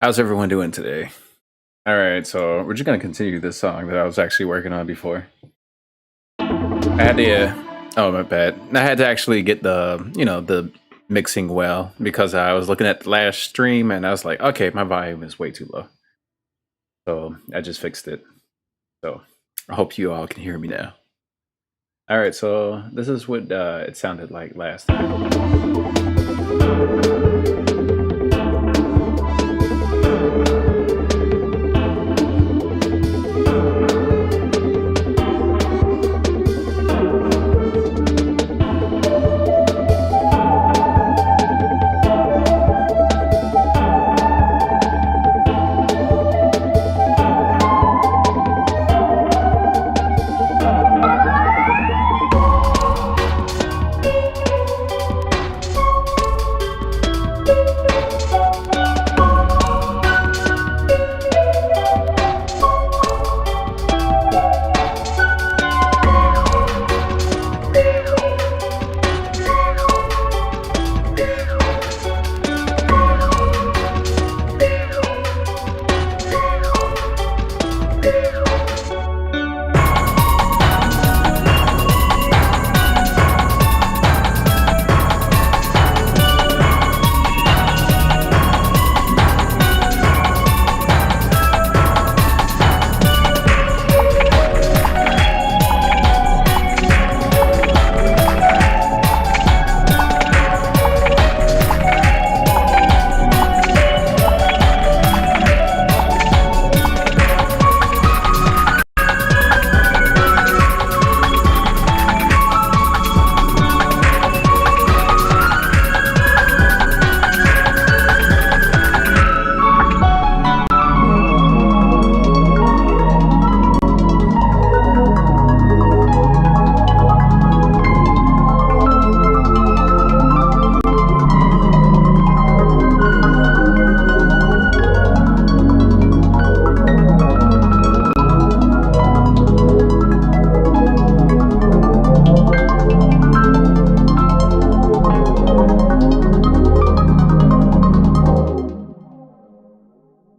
How's everyone doing today? All right, so we're just gonna continue this song that I was actually working on before. I had to, oh my bad. I had to actually get the mixing well because I was looking at the last stream and I was like, okay, my volume is way too low. So I just fixed it. So I hope you all can hear me now. All right, so this is what it sounded like last time.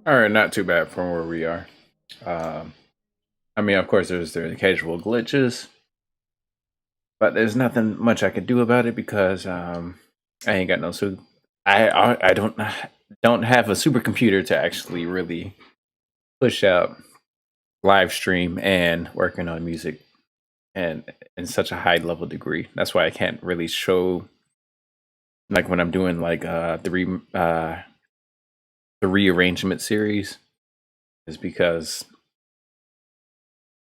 All right, not too bad from where we are. I mean, of course, there's the occasional glitches, but there's nothing much I can do about it because I ain't got no I don't have a supercomputer to actually really push out live stream and working on music and in such a high level degree. That's why I can't really show like when I'm doing like the rearrangement series is because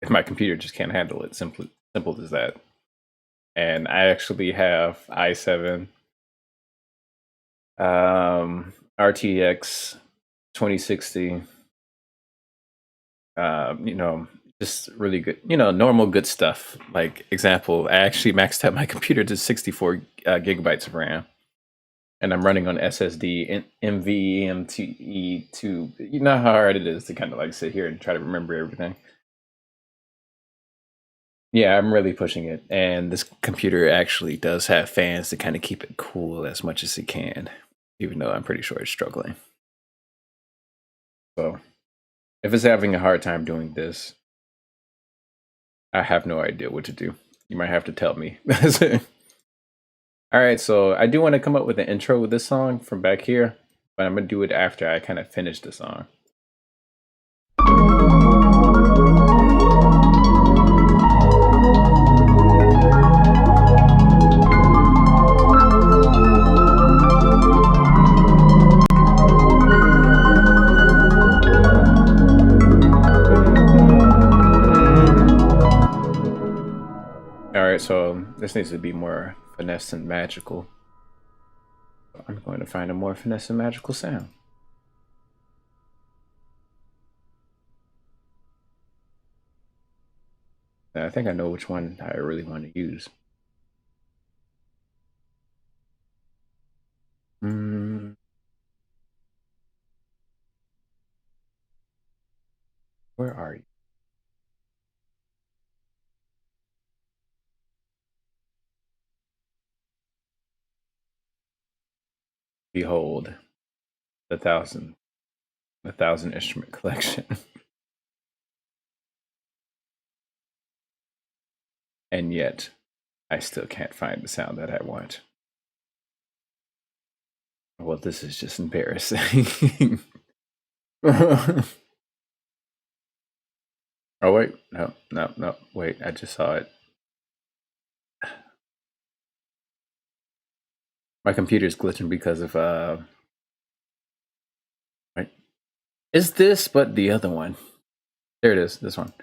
if my computer just can't handle it, simple as that. And I actually have i7 RTX 2060, just really good, normal good stuff. Like example, I actually maxed out my computer to 64 gigabytes of RAM, and I'm running on SSD and NVMe2. You know how hard it is to kind of like sit here and try to remember everything. Yeah, I'm really pushing it, and this computer actually does have fans to kind of keep it cool as much as it can, even though I'm pretty sure it's struggling. So, if it's having a hard time doing this, I have no idea what to do. You might have to tell me. All right, so I do want to come up with an intro with this song from back here, but I'm gonna do it after I kind of finish the song. Alright, so this needs to be more finesse and magical. So I'm going to find a more finesse and magical sound. And I think I know which one I really want to use. Where are you? Behold, the 1,000 a 1,000 instrument collection. And yet, I still can't find the sound that I want. Well, this is just embarrassing. Oh, wait. No. Wait, I just saw it. My computer's glitching because of, right? Is this, but the other one. There it is, this one.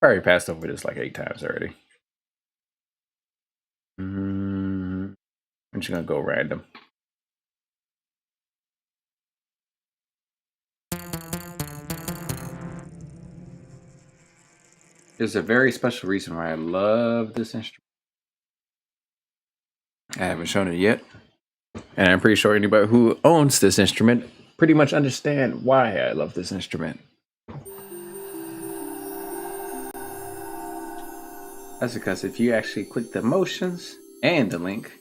Probably passed over this like 8 times already. I'm just gonna go random. There's a very special reason why I love this instrument. I haven't shown it yet. And I'm pretty sure anybody who owns this instrument pretty much understand why I love this instrument. That's because if you actually click the motions and the link,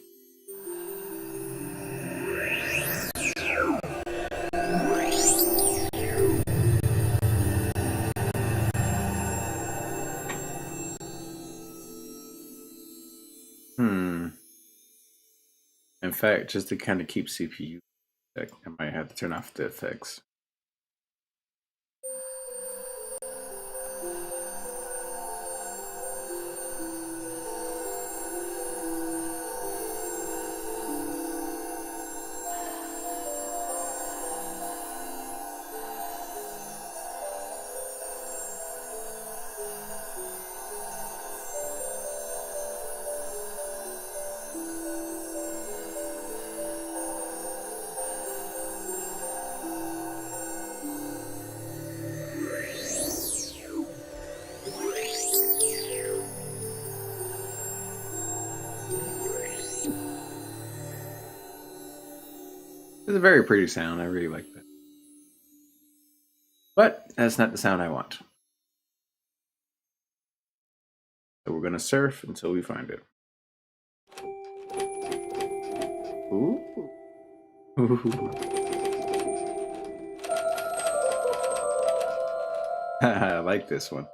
in fact, just to kind of keep CPU, I might have to turn off the effects. It's a very pretty sound. I really like that. But that's not the sound I want. So we're gonna surf until we find it. Ooh. I like this one.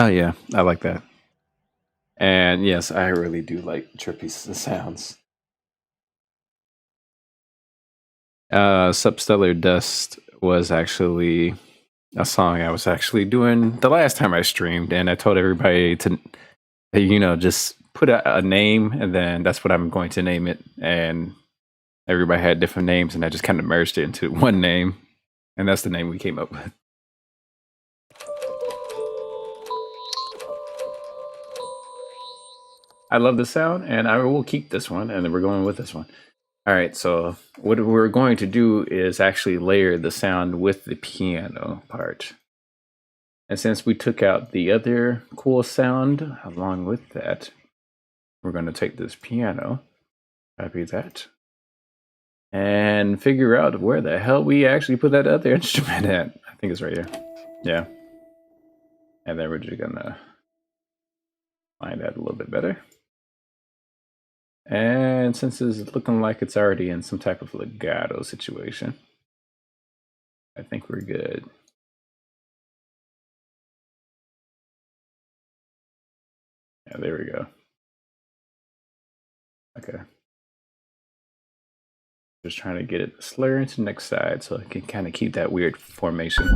Oh yeah, I like that. And yes, I really do like trippy sounds. Substellar Dust was actually a song I was actually doing the last time I streamed, and I told everybody to, just put a name, and then that's what I'm going to name it. And everybody had different names, and I just kind of merged it into one name, and that's the name we came up with. I love the sound, and I will keep this one, and then we're going with this one. All right, so what we're going to do is actually layer the sound with the piano part. And since we took out the other cool sound along with that, we're going to take this piano, copy that, and figure out where the hell we actually put that other instrument at. I think it's right here. Yeah. And then we're just gonna Find that a little bit better. And since it's looking like it's already in some type of legato situation, I think we're good. Yeah, there we go. Okay. Just trying to get it to slur into the next side so it can kind of keep that weird formation.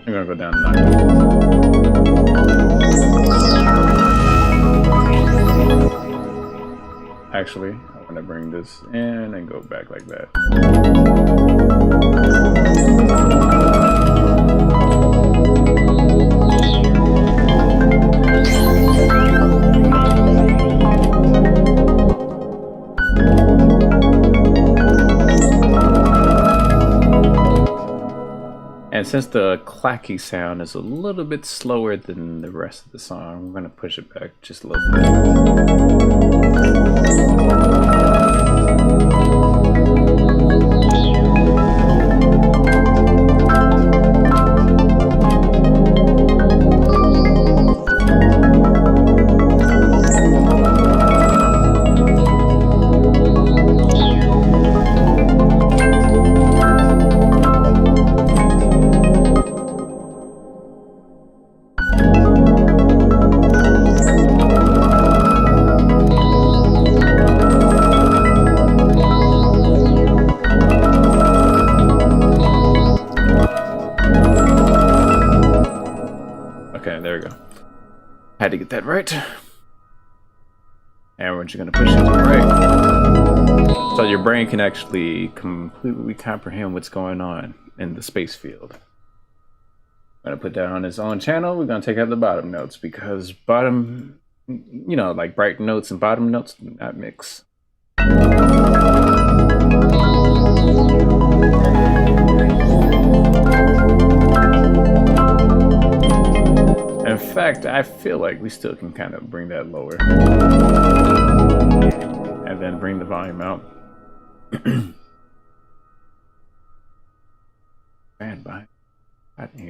I'm gonna go down to 9. Actually, I want to bring this in and go back like that. And since the clacky sound is a little bit slower than the rest of the song, we're going to push it back just a little bit. Had to get that right. And we're just going to push it to the right. So your brain can actually completely comprehend what's going on in the space field. I'm going to put that on its own channel. We're going to take out the bottom notes because bottom, you know, like bright notes and bottom notes do not mix. In fact, I feel like we still can kind of bring that lower and then bring the volume out. Bad by out here.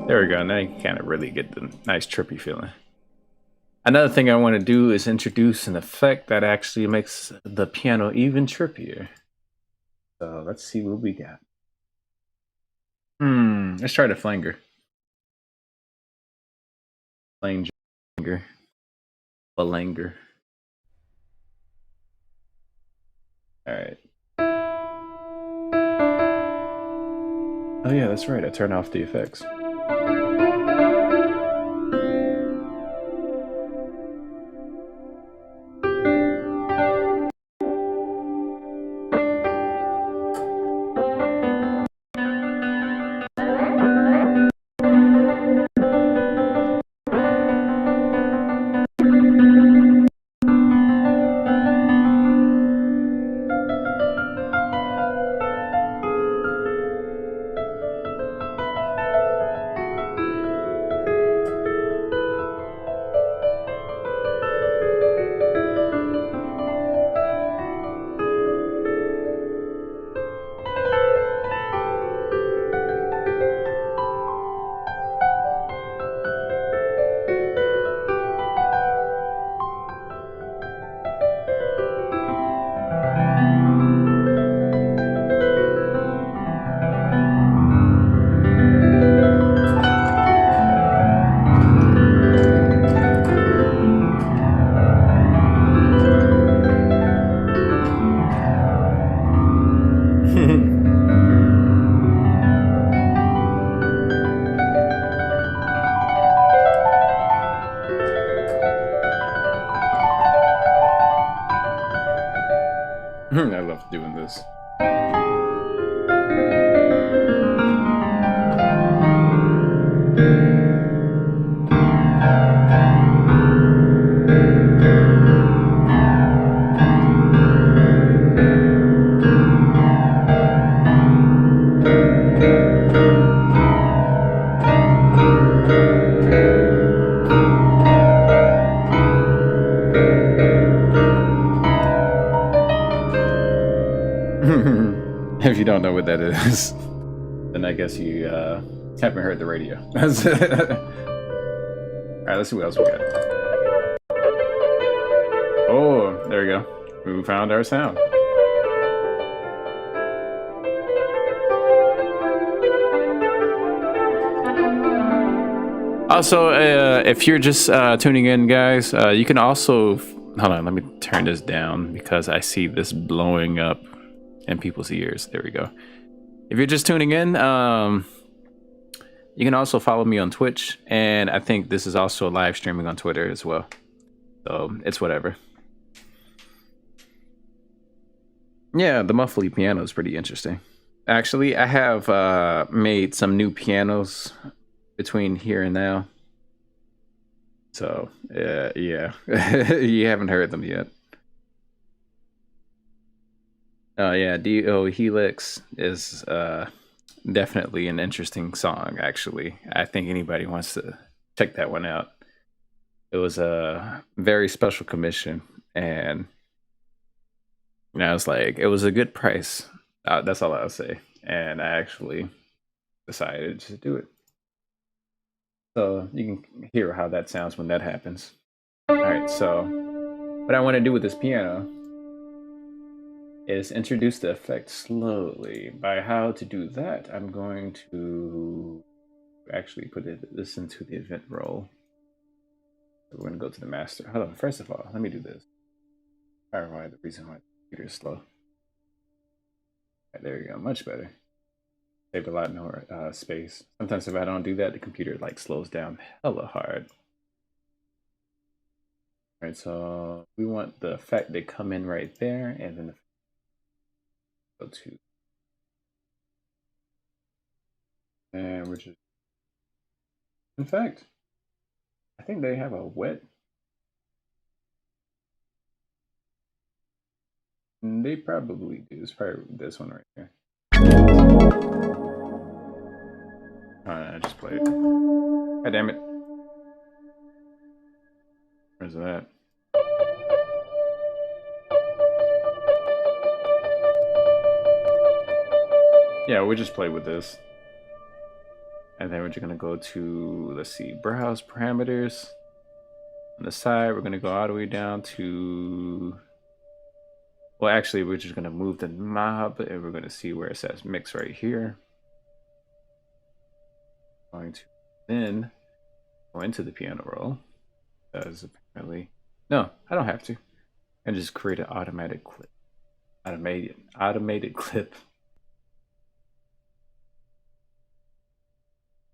There we go. Now you can kind of really get the nice trippy feeling. Another thing I want to do is introduce an effect that actually makes the piano even trippier. So let's see what we got. Let's try the flanger. Flanger. Flanger. All right. Oh yeah, that's right. I turned off the effects. I love doing this. don't know what that is, then I guess you haven't heard the radio. All right, let's see what else we got. Oh, there we go. We found our sound. Also, if you're just tuning in, guys, you can also... Hold on, let me turn this down because I see this blowing up in people's ears. There we go. If you're just tuning in, you can also follow me on Twitch, and I think this is also live streaming on Twitter as well. So it's whatever. Yeah, the muffly piano is pretty interesting. Actually, I have made some new pianos between here and now. So, yeah, you haven't heard them yet. Yeah, 𝙩𝙝𝙞𝙣 is definitely an interesting song, actually. I think anybody wants to check that one out. It was a very special commission, and I was like, it was a good price. That's all I'll say. And I actually decided to do it. So you can hear how that sounds when that happens. All right, so what I want to do with this piano is introduce the effect slowly. By how to do that, I'm going to actually put this into the event role. So we're going to go to the master. Hold on, first of all, let me do this. I don't know the reason why the computer is slow. Right, there you go, much better. Save a lot more space. Sometimes if I don't do that, the computer like slows down hella hard. All right, so we want the effect to come in right there, and then go to, and we're just, in fact, I think they have a wet. They probably do. It's probably this one right here. I just played. God damn it. Where's that? Yeah, we just play with this. And then we're just gonna go to, let's see, browse parameters. On the side, we're gonna go all the way down to, well, actually, we're just gonna move the knob, and we're gonna see where it says mix right here. Going to then go into the piano roll, because apparently, no, I don't have to. I just create an automatic clip, automated clip.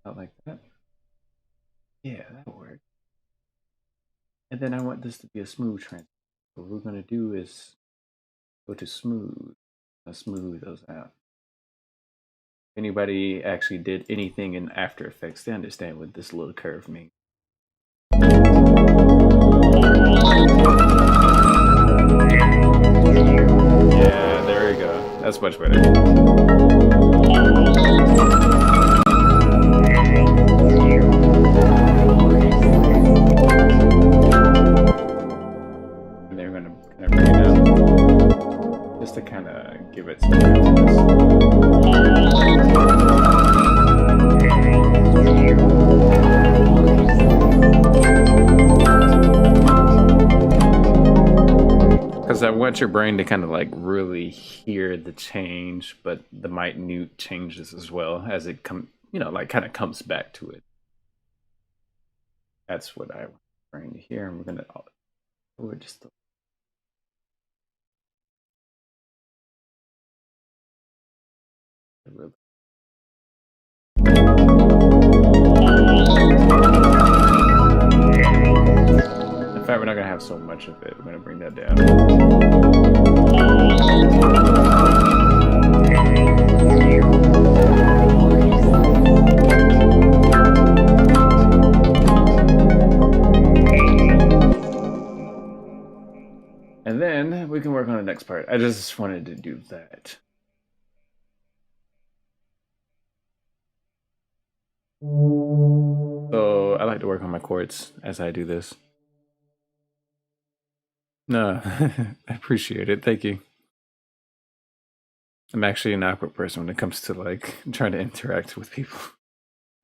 Not like that. Yeah, that'll work. And then I want this to be a smooth transition. What we're gonna do is go to smooth. I'll smooth those out. If anybody actually did anything in After Effects, they understand what this little curve means. Yeah, there we go. That's much better. And they're going to kind of bring it down just to kind of give it some emphasis. Because I want your brain to kind of like really hear the change, but the minute changes as well as it like kind of comes back to it. That's what I want your brain to hear, and we're gonna just really. In fact, we're not gonna have so much of it. We're gonna bring that down. And then we can work on the next part. I just wanted to do that. So I like to work on my chords as I do this. No, I appreciate it. Thank you. I'm actually an awkward person when it comes to like trying to interact with people.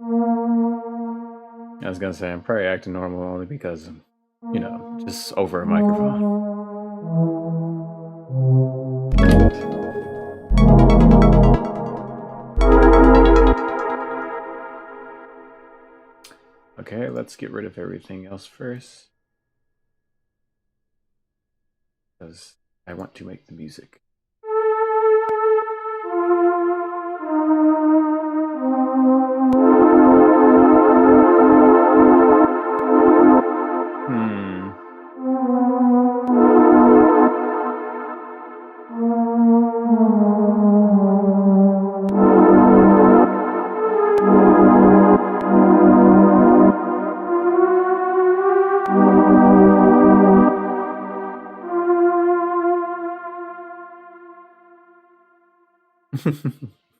I was gonna say I'm probably acting normal only because, you know, just over a microphone. Okay, let's get rid of everything else first, because I want to make the music.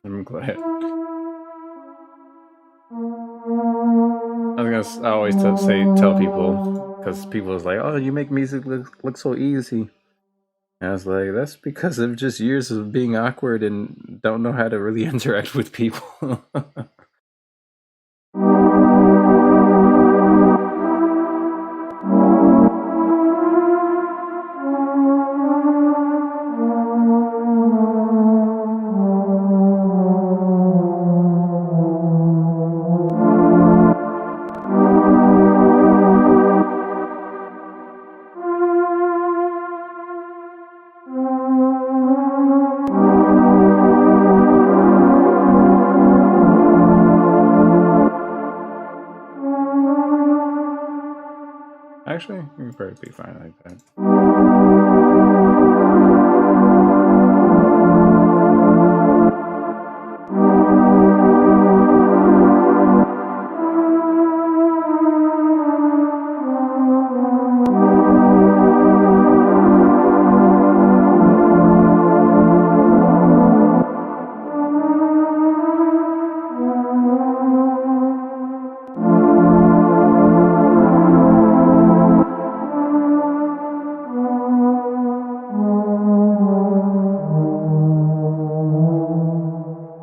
I'm glad. I always tell people, because people is like, "Oh, you make music look so easy." And I was like, "That's because of just years of being awkward and don't know how to really interact with people." Actually, you'd probably be fine like that.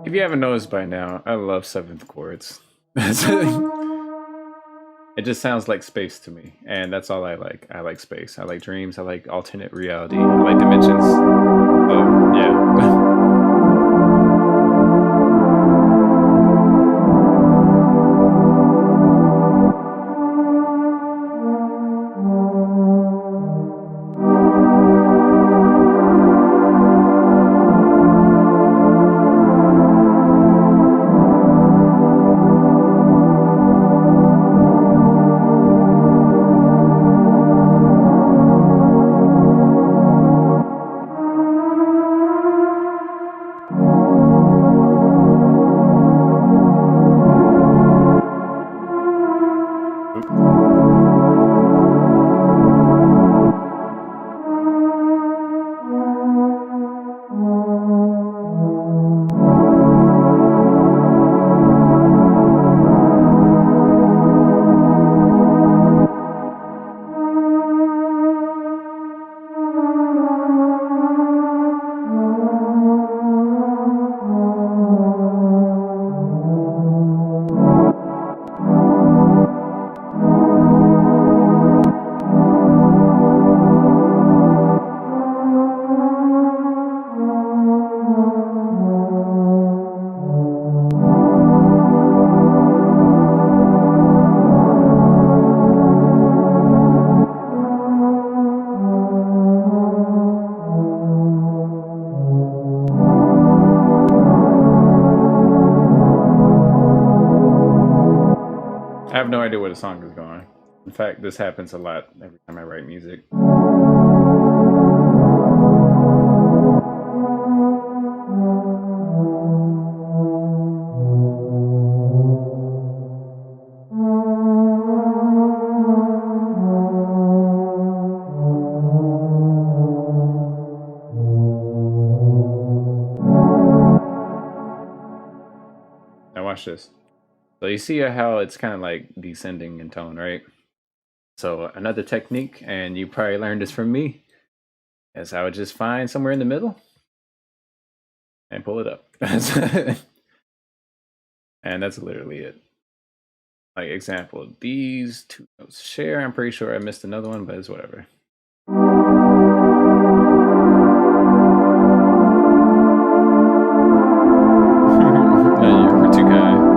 If you haven't noticed by now, I love seventh chords. It just sounds like space to me, and that's all I like. I like space. I like dreams. I like alternate reality. I like dimensions. Yeah. I have no idea where the song is going. In fact, this happens a lot every time I write music. Now watch this. So you see how it's kind of like descending in tone, right? So another technique, and you probably learned this from me, is I would just find somewhere in the middle and pull it up. And that's literally it. Like example, these two notes share. I'm pretty sure I missed another one, but it's whatever. You were too kind.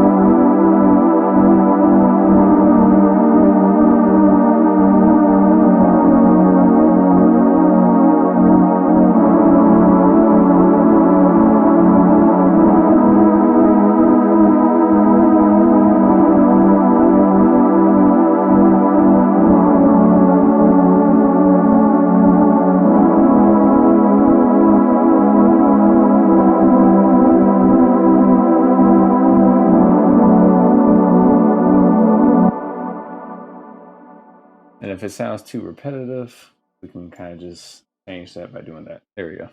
And if it sounds too repetitive, we can kind of just change that by doing that. There we go.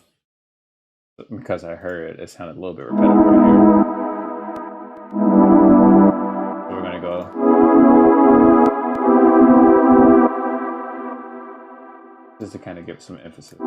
Because I heard it sounded a little bit repetitive right here. So we're gonna go. Just to kind of give some emphasis.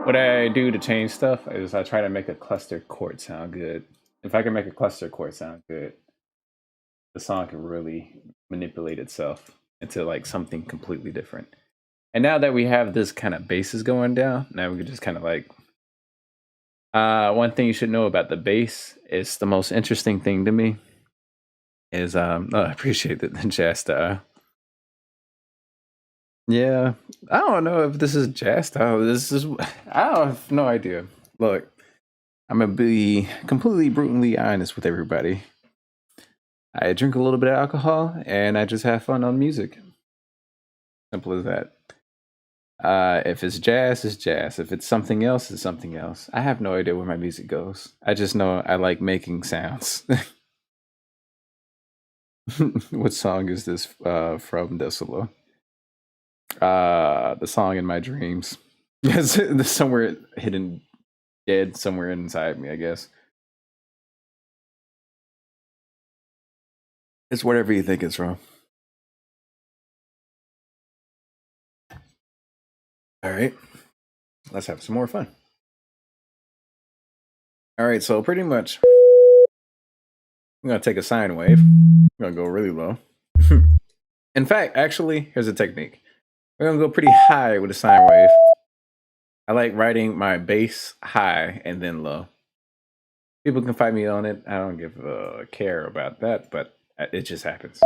What I do to change stuff is I try to make a cluster chord sound good. If I can make a cluster chord sound good, the song can really manipulate itself into like something completely different. And now that we have this kind of bass going down, now we can just kind of like, one thing you should know about the bass is the most interesting thing to me is, I appreciate the jazz style. Yeah, I don't know if this is jazz style. I have no idea. Look, I'm gonna be completely brutally honest with everybody. I drink a little bit of alcohol and I just have fun on music. Simple as that. If it's jazz, it's jazz. If it's something else, it's something else. I have no idea where my music goes. I just know I like making sounds. What song is this from 𝙁ⴜ? The song In My Dreams. Yes, there's somewhere hidden dead somewhere inside me, I guess. It's whatever you think it's from. All right, let's have some more fun. All right, so pretty much I'm gonna take a sine wave. I'm gonna go really low. In fact, actually, here's a technique. We're gonna go pretty high with a sine wave. I like writing my bass high and then low. People can fight me on it. I don't give a care about that, but it just happens.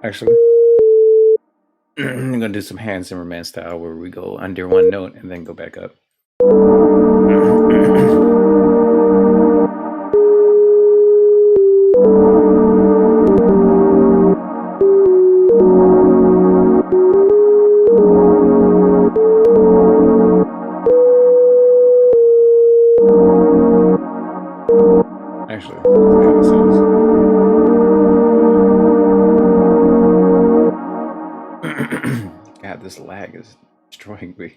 Actually, I'm gonna do some Hans Zimmerman style where we go under one note and then go back up. God, this lag is destroying me.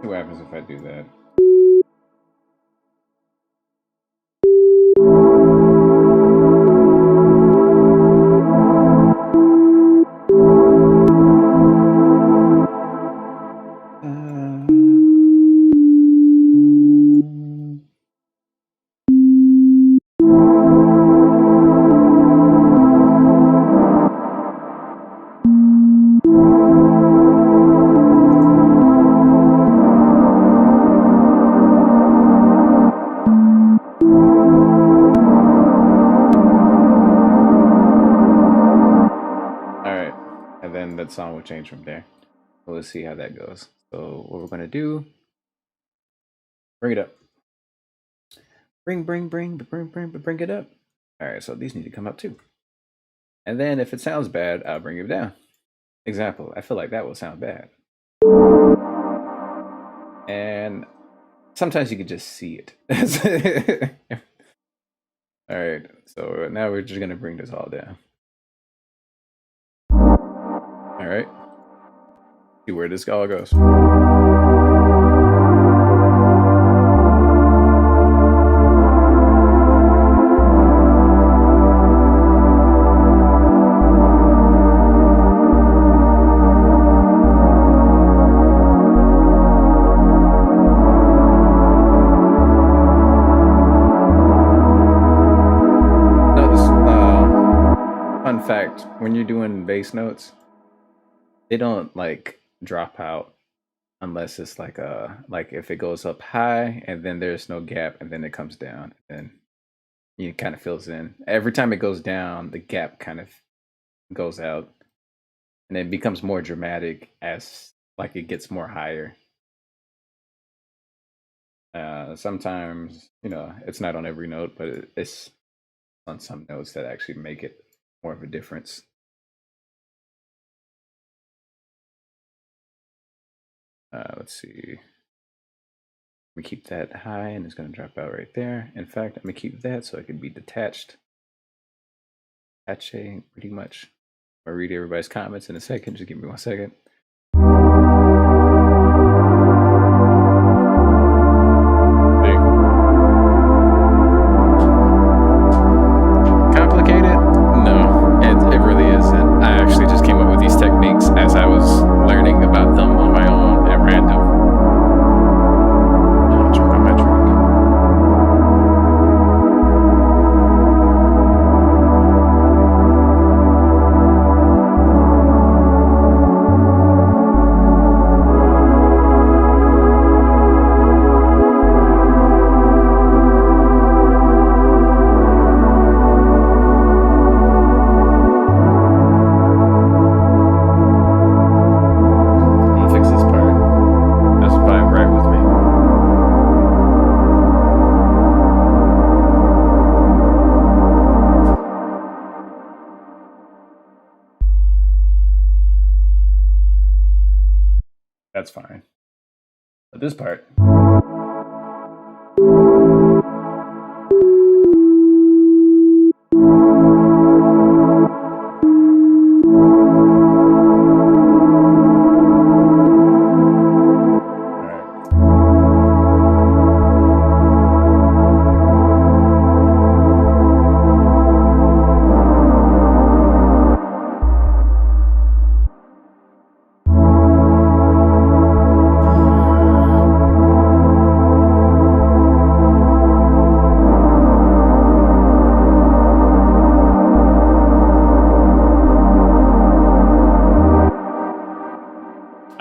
What happens if I do that? That song will change from there. So let's see how that goes. So what we're gonna do, bring it up. Bring it up. All right, so these need to come up too. And then if it sounds bad, I'll bring it down. Example, I feel like that will sound bad. And sometimes you can just see it. All right, so now we're just gonna bring this all down. All right, see where this all goes. Fun fact, when you're doing bass notes, they don't like drop out unless it's like if it goes up high and then there's no gap and then it comes down and it kind of fills in. Every time it goes down, the gap kind of goes out and it becomes more dramatic as like it gets more higher. Sometimes, you know, it's not on every note, but it's on some notes that actually make it more of a difference. Let's see. We keep that high and it's going to drop out right there. In fact, I'm going to keep that so it can be detached. Detaching pretty much. I'll read everybody's comments in a second. Just give me 1 second. Complicated? No, it really isn't. I actually just came up with these techniques as I was learning about them on my own at random. Drink on my drink. That's fine. But this part.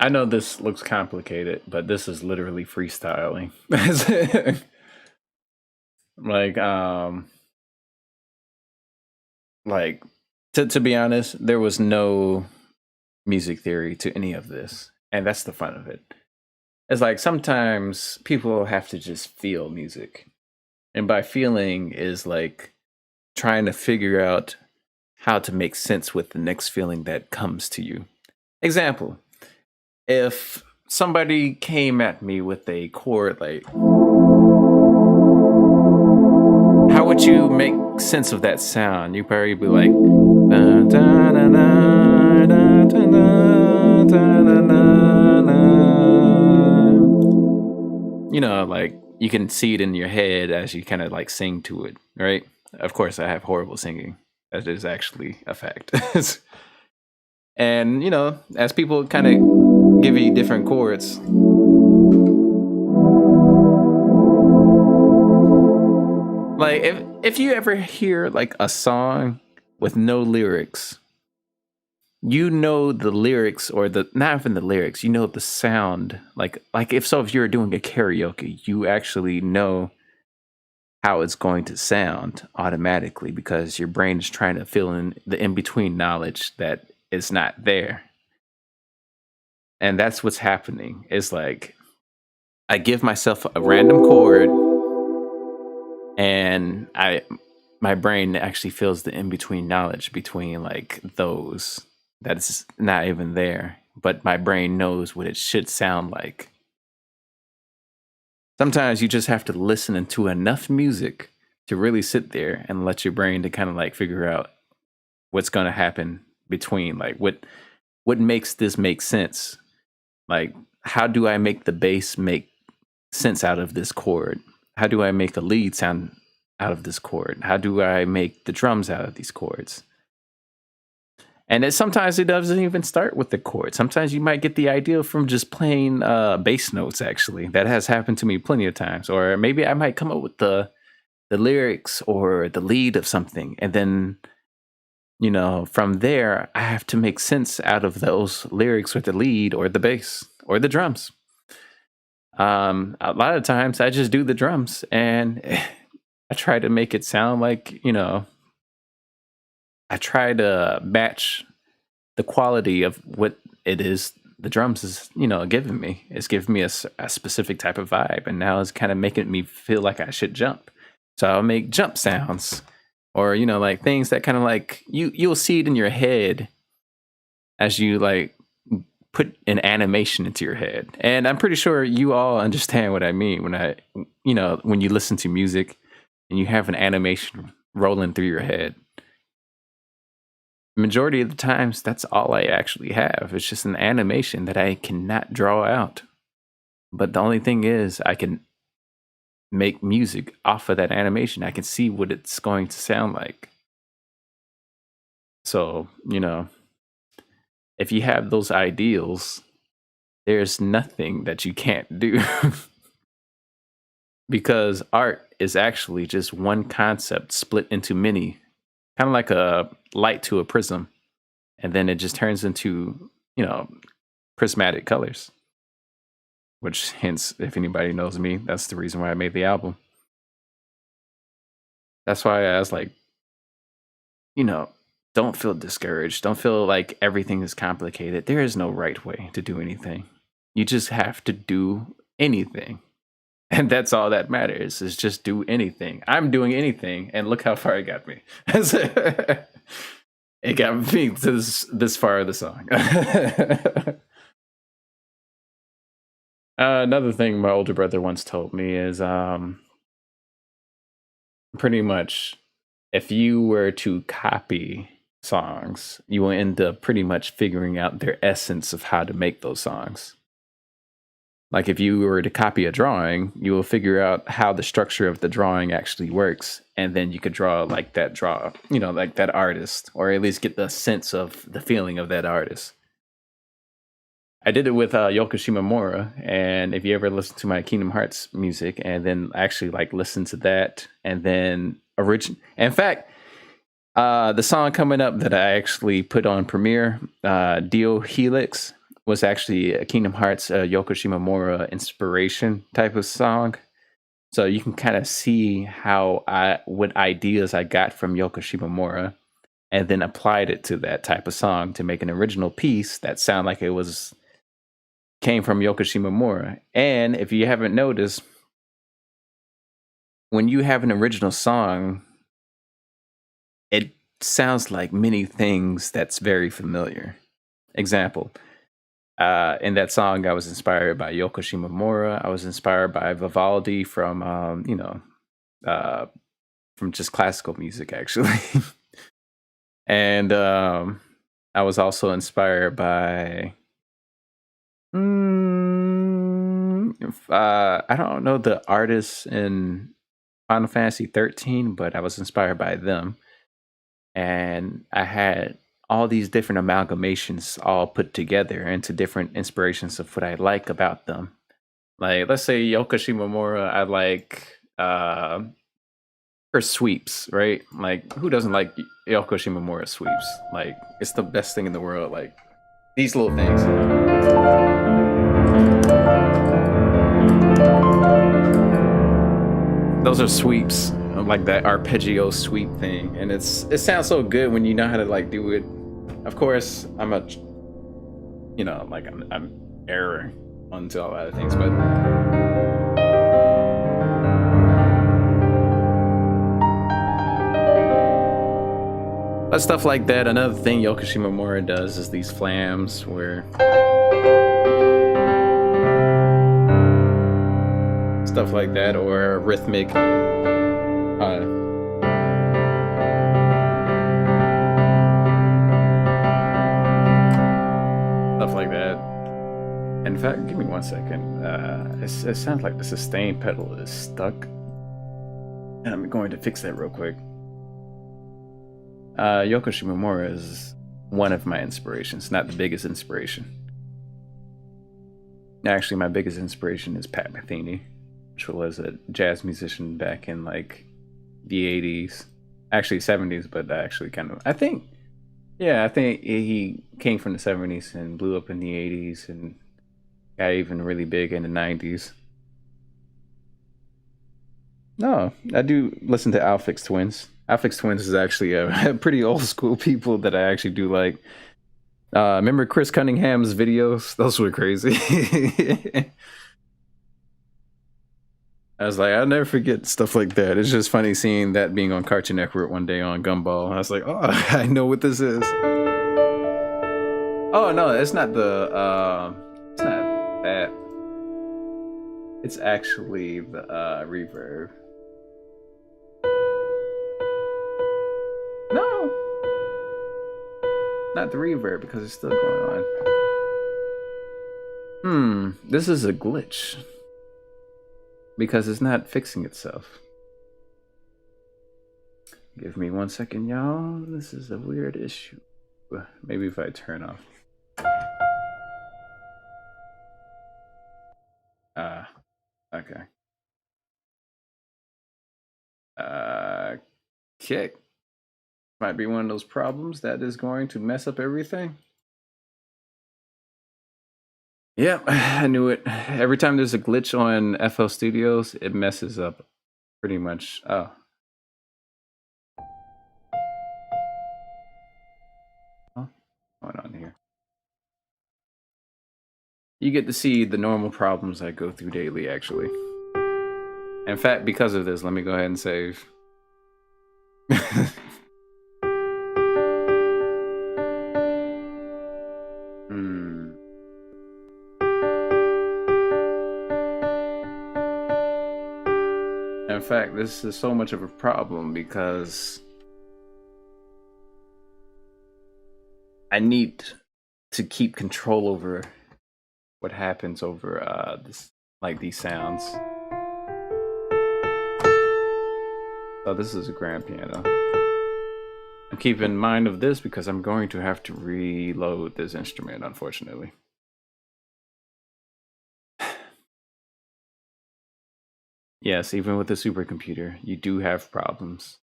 I know this looks complicated, but this is literally freestyling. Like to be honest, there was no music theory to any of this, and that's the fun of it. It's like sometimes people have to just feel music, and by feeling is like trying to figure out how to make sense with the next feeling that comes to you. Example, if somebody came at me with a chord like, how would you make sense of that sound? You probably be like, dun, dun, dun, dun, dun, dun, dun, dun, dun, dun. You know, like you can see it in your head as you kind of like sing to it, right? Of course, I have horrible singing. That is actually a fact. And you know, as people kind of give you different chords, like if you ever hear like a song with no lyrics, you know the lyrics, or the not even the lyrics, you know the sound. Like if you're doing a karaoke, you actually know how it's going to sound automatically because your brain is trying to fill in the in-between knowledge that is not there. And that's what's happening. It's like I give myself a random chord, and my brain actually fills the in-between knowledge between like those that's not even there, but my brain knows what it should sound like. Sometimes you just have to listen to enough music to really sit there and let your brain to kind of like figure out what's going to happen between, like what makes this make sense. Like, how do I make the bass make sense out of this chord? How do I make a lead sound out of this chord? How do I make the drums out of these chords? And sometimes it doesn't even start with the chord. Sometimes you might get the idea from just playing bass notes, actually. That has happened to me plenty of times. Or maybe I might come up with the lyrics or the lead of something. And then, you know, from there, I have to make sense out of those lyrics or the lead or the bass or the drums. A lot of times I just do the drums and I try to make it sound like, you know, I try to match the quality of what it is the drums is, you know, giving me. It's giving me a specific type of vibe, and now it's kind of making me feel like I should jump. So I'll make jump sounds, or, you know, like things that kind of like you'll see it in your head as you like put an animation into your head. And I'm pretty sure you all understand what I mean when you listen to music and you have an animation rolling through your head. Majority of the times, that's all I actually have. It's just an animation that I cannot draw out. But the only thing is, I can make music off of that animation. I can see what it's going to sound like. So, you know, if you have those ideals, there's nothing that you can't do. Because art is actually just one concept split into many, kind of like a light to a prism, and then it just turns into, you know, prismatic colors. Which, hence, if anybody knows me, that's the reason why I made the album. That's why I was like, you know, don't feel discouraged. Don't feel like everything is complicated. There is no right way to do anything. You just have to do anything. And that's all that matters, is just do anything. I'm doing anything, and look how far it got me. It got me to this far of the song. Another thing my older brother once told me is pretty much if you were to copy songs, you will end up pretty much figuring out their essence of how to make those songs. Like if you were to copy a drawing, you will figure out how the structure of the drawing actually works. And then you could draw like that like that artist, or at least get the sense of the feeling of that artist. I did it with Yoko Shimomura, and if you ever listen to my Kingdom Hearts music and then actually like listen to that and then in fact, the song coming up that I actually put on Premiere, 𝙅𝙤𝙞𝙣, was actually a Kingdom Hearts Yoko Shimomura inspiration type of song. So you can kind of see what ideas I got from Yoko Shimomura and then applied it to that type of song to make an original piece that sounded like it came from Yoko Shimomura. And if you haven't noticed, when you have an original song, it sounds like many things that's very familiar. Example, in that song, I was inspired by Yoko Shimomura. I was inspired by Vivaldi from just classical music, actually. And I was also inspired by I don't know the artists in Final Fantasy 13, but I was inspired by them. And I had all these different amalgamations all put together into different inspirations of what I like about them. Like, let's say Yoko Shimomura, I like her sweeps, right? Like, who doesn't like Yoko Shimomura sweeps? Like, it's the best thing in the world. Like, these little things. Those are sweeps, like that arpeggio sweep thing, and it sounds so good when you know how to like do it. Of course, I'm error onto all other things, but stuff like that. Another thing Yoko Shimomura does is these flams where stuff like that, or rhythmic stuff like that. In fact, give me 1 second. It sounds like the sustain pedal is stuck, and I'm going to fix that real quick. Yoko Shimomura is one of my inspirations, not the biggest inspiration. Actually, my biggest inspiration is Pat Metheny, which was a jazz musician back in like the 80s, actually 70s, but actually I think he came from the 70s and blew up in the 80s and got even really big in the 90s. No, I do listen to Aphex Twins. Aphex Twins is actually a pretty old school people that I actually do like. Remember Chris Cunningham's videos? Those were crazy. I was like, I'll never forget stuff like that. It's just funny seeing that being on Cartoon Network one day on Gumball. I was like, oh, I know what this is. Oh no, it's not it's not that. It's actually the reverb. No, not the reverb because it's still going on. This is a glitch because it's not fixing itself. Give me 1 second, y'all. This is a weird issue. Maybe if I turn off. Okay. Kick. Might be one of those problems that is going to mess up everything. Yep, I knew it. Every time there's a glitch on FL Studios, it messes up pretty much. Oh. What's going on here? You get to see the normal problems I go through daily, actually. In fact, because of this, let me go ahead and save. in fact, this is so much of a problem because I need to keep control over what happens over these sounds. So this is a grand piano. Keep in mind of this because I'm going to have to reload this instrument, unfortunately. Yes, even with a supercomputer, you do have problems.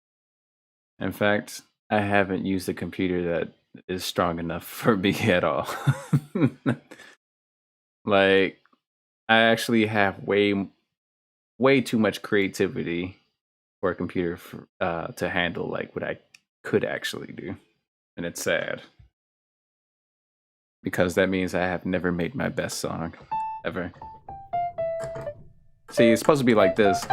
In fact, I haven't used a computer that is strong enough for me at all. Like, I actually have way too much creativity for a computer to handle like what I could actually do. And it's sad. Because that means I have never made my best song, ever. See, it's supposed to be like this.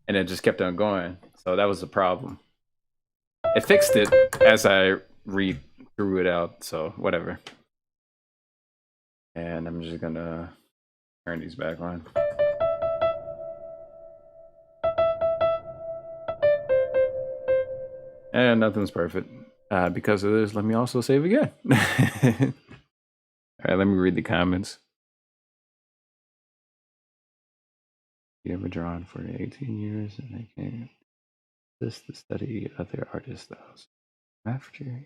And it just kept on going. So that was the problem. It fixed it as I threw it out, so whatever. And I'm just gonna turn these back on. And nothing's perfect. Because of this, let me also save again. Alright, let me read the comments. You ever drawn for 18 years and I can't resist the study of their artist styles. After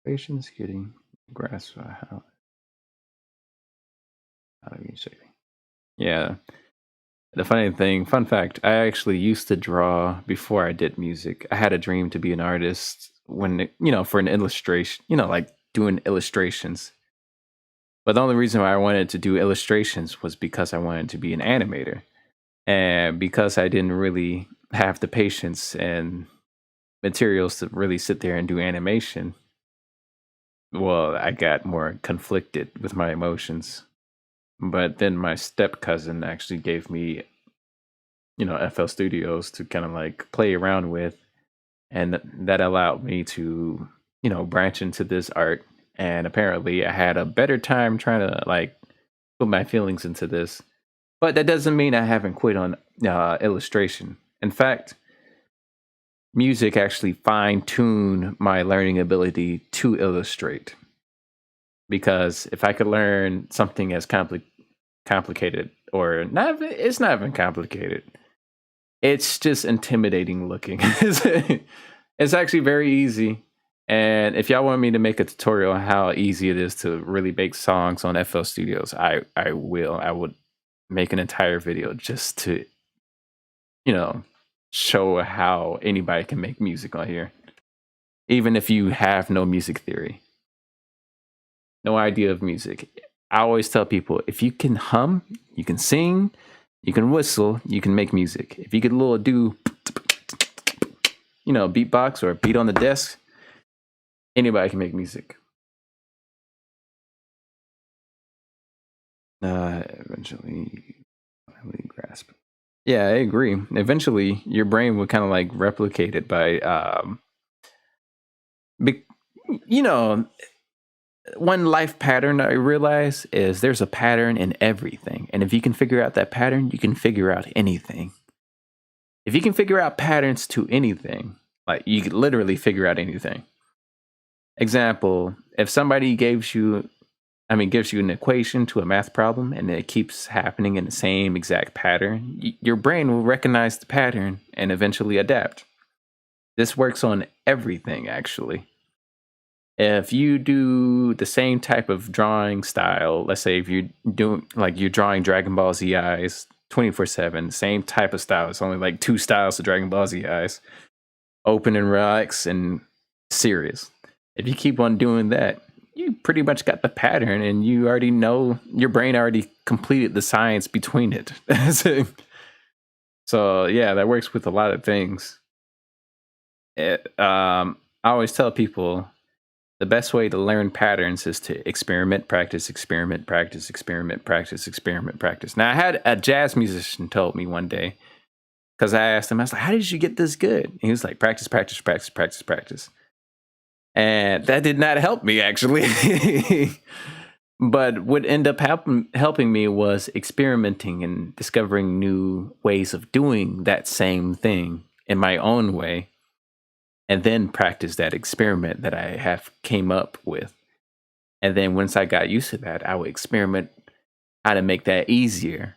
patience getting grasp of how do you say? Yeah. The fun fact, I actually used to draw before I did music. I had a dream to be an artist when, for an illustration, like doing illustrations. But the only reason why I wanted to do illustrations was because I wanted to be an animator. And because I didn't really have the patience and materials to really sit there and do animation, well, I got more conflicted with my emotions. But then my step cousin actually gave me, FL Studios to kind of like play around with. And that allowed me to, branch into this art. And apparently I had a better time trying to like put my feelings into this. But that doesn't mean I haven't quit on illustration. In fact, music actually fine-tuned my learning ability to illustrate. Because if I could learn something as complicated, or not, it's not even complicated. It's just intimidating looking. It's actually very easy. And if y'all want me to make a tutorial on how easy it is to really make songs on FL Studios, I will. I would make an entire video just to, show how anybody can make music on here. Even if you have no music theory, no idea of music. I always tell people, if you can hum, you can sing, you can whistle, you can make music. If you could do, beatbox or beat on the desk, anybody can make music. Eventually grasp. Yeah, I agree. Eventually, your brain will kind of like replicate it by, one life pattern I realize is there's a pattern in everything. And if you can figure out that pattern, you can figure out anything. If you can figure out patterns to anything, like you could literally figure out anything. Example, if somebody gives you an equation to a math problem and it keeps happening in the same exact pattern, your brain will recognize the pattern and eventually adapt. This works on everything, actually. If you do the same type of drawing style, let's say if you're drawing Dragon Ball Z eyes 24/7, same type of style. It's only like 2 styles of Dragon Ball Z eyes: open and relax and serious. If you keep on doing that, you pretty much got the pattern, and you already know, your brain already completed the science between it. So yeah, that works with a lot of things. I always tell people the best way to learn patterns is to experiment, practice, experiment, practice, experiment, practice, experiment, practice. Now, I had a jazz musician told me one day, because I asked him, I was like, how did you get this good? And he was like, practice, practice, practice, practice, practice. And that did not help me, actually. But what ended up helping me was experimenting and discovering new ways of doing that same thing in my own way, and then practice that experiment that I have came up with. And then once I got used to that, I would experiment how to make that easier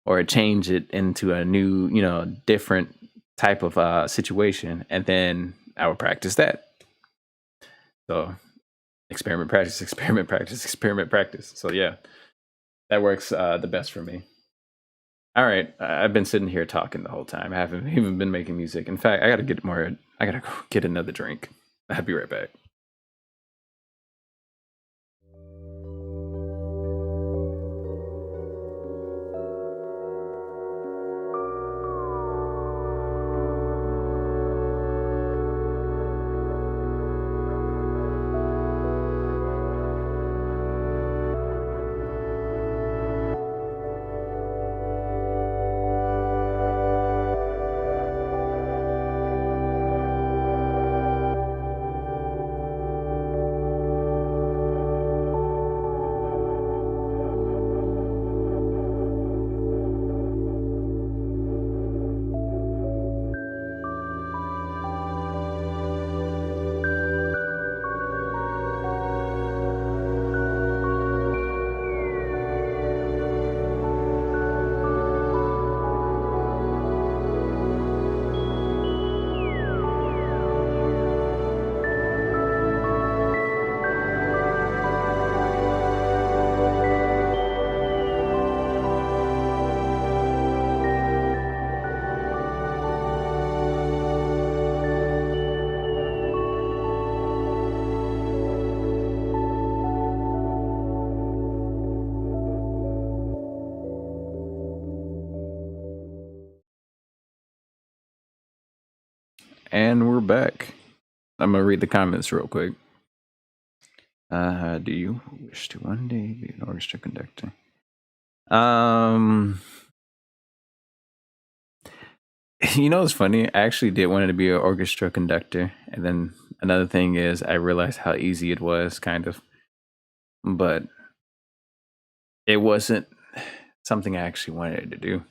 or change it into a new, different type of situation. And then I would practice that. So experiment, practice, experiment, practice, experiment, practice. So yeah, that works the best for me. All right, I've been sitting here talking the whole time. I haven't even been making music. In fact, I gotta go get another drink. I'll be right back. And we're back. I'm gonna read the comments real quick. Do you wish to one day be an orchestra conductor? It's funny. I actually did want to be an orchestra conductor, and then another thing is I realized how easy it was, kind of, but it wasn't something I actually wanted to do.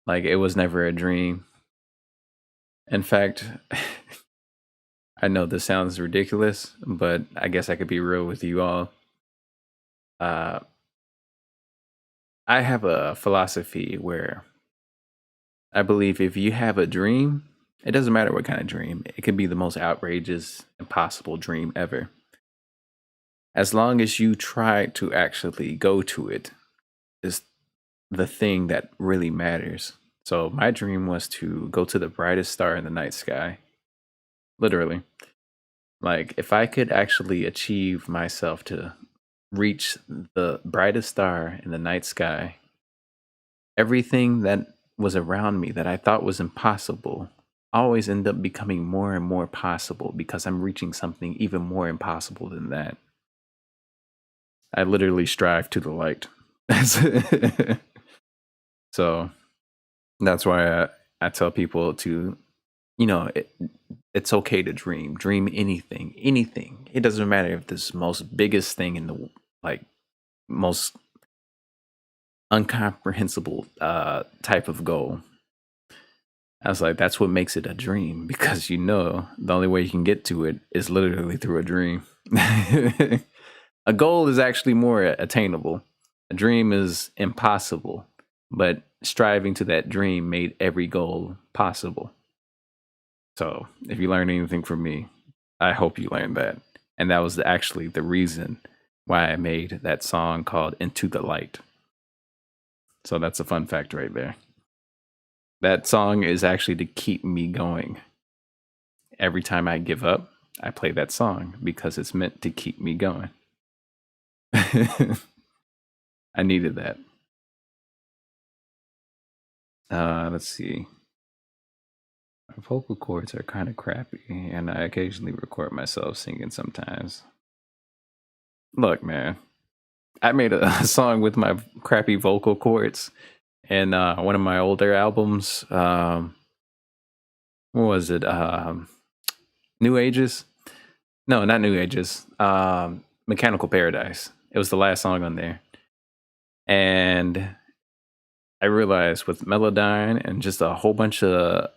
Like, it was never a dream. In fact, I know this sounds ridiculous, but I guess I could be real with you all. I have a philosophy where I believe if you have a dream, it doesn't matter what kind of dream, it could be the most outrageous, impossible dream ever. As long as you try to actually go to it, is the thing that really matters. So my dream was to go to the brightest star in the night sky. Literally. Like, if I could actually achieve myself to reach the brightest star in the night sky, everything that was around me that I thought was impossible always end up becoming more and more possible because I'm reaching something even more impossible than that. I literally strive to the light. So that's why I tell people to, it's okay to dream. Dream anything, anything. It doesn't matter if this most biggest thing in the most incomprehensible type of goal. I was like, that's what makes it a dream, because the only way you can get to it is literally through a dream. A goal is actually more attainable. A dream is impossible, but striving to that dream made every goal possible. So if you learn anything from me, I hope you learned that. And that was actually the reason why I made that song called Into the Light. So that's a fun fact right there. That song is actually to keep me going. Every time I give up, I play that song because it's meant to keep me going. I needed that. Let's see. My vocal cords are kind of crappy, and I occasionally record myself singing sometimes. Look, man, I made a song with my crappy vocal cords in one of my older albums. What was it? New Ages? No, not New Ages. Mechanical Paradise. It was the last song on there. And I realized with Melodyne and just a whole bunch of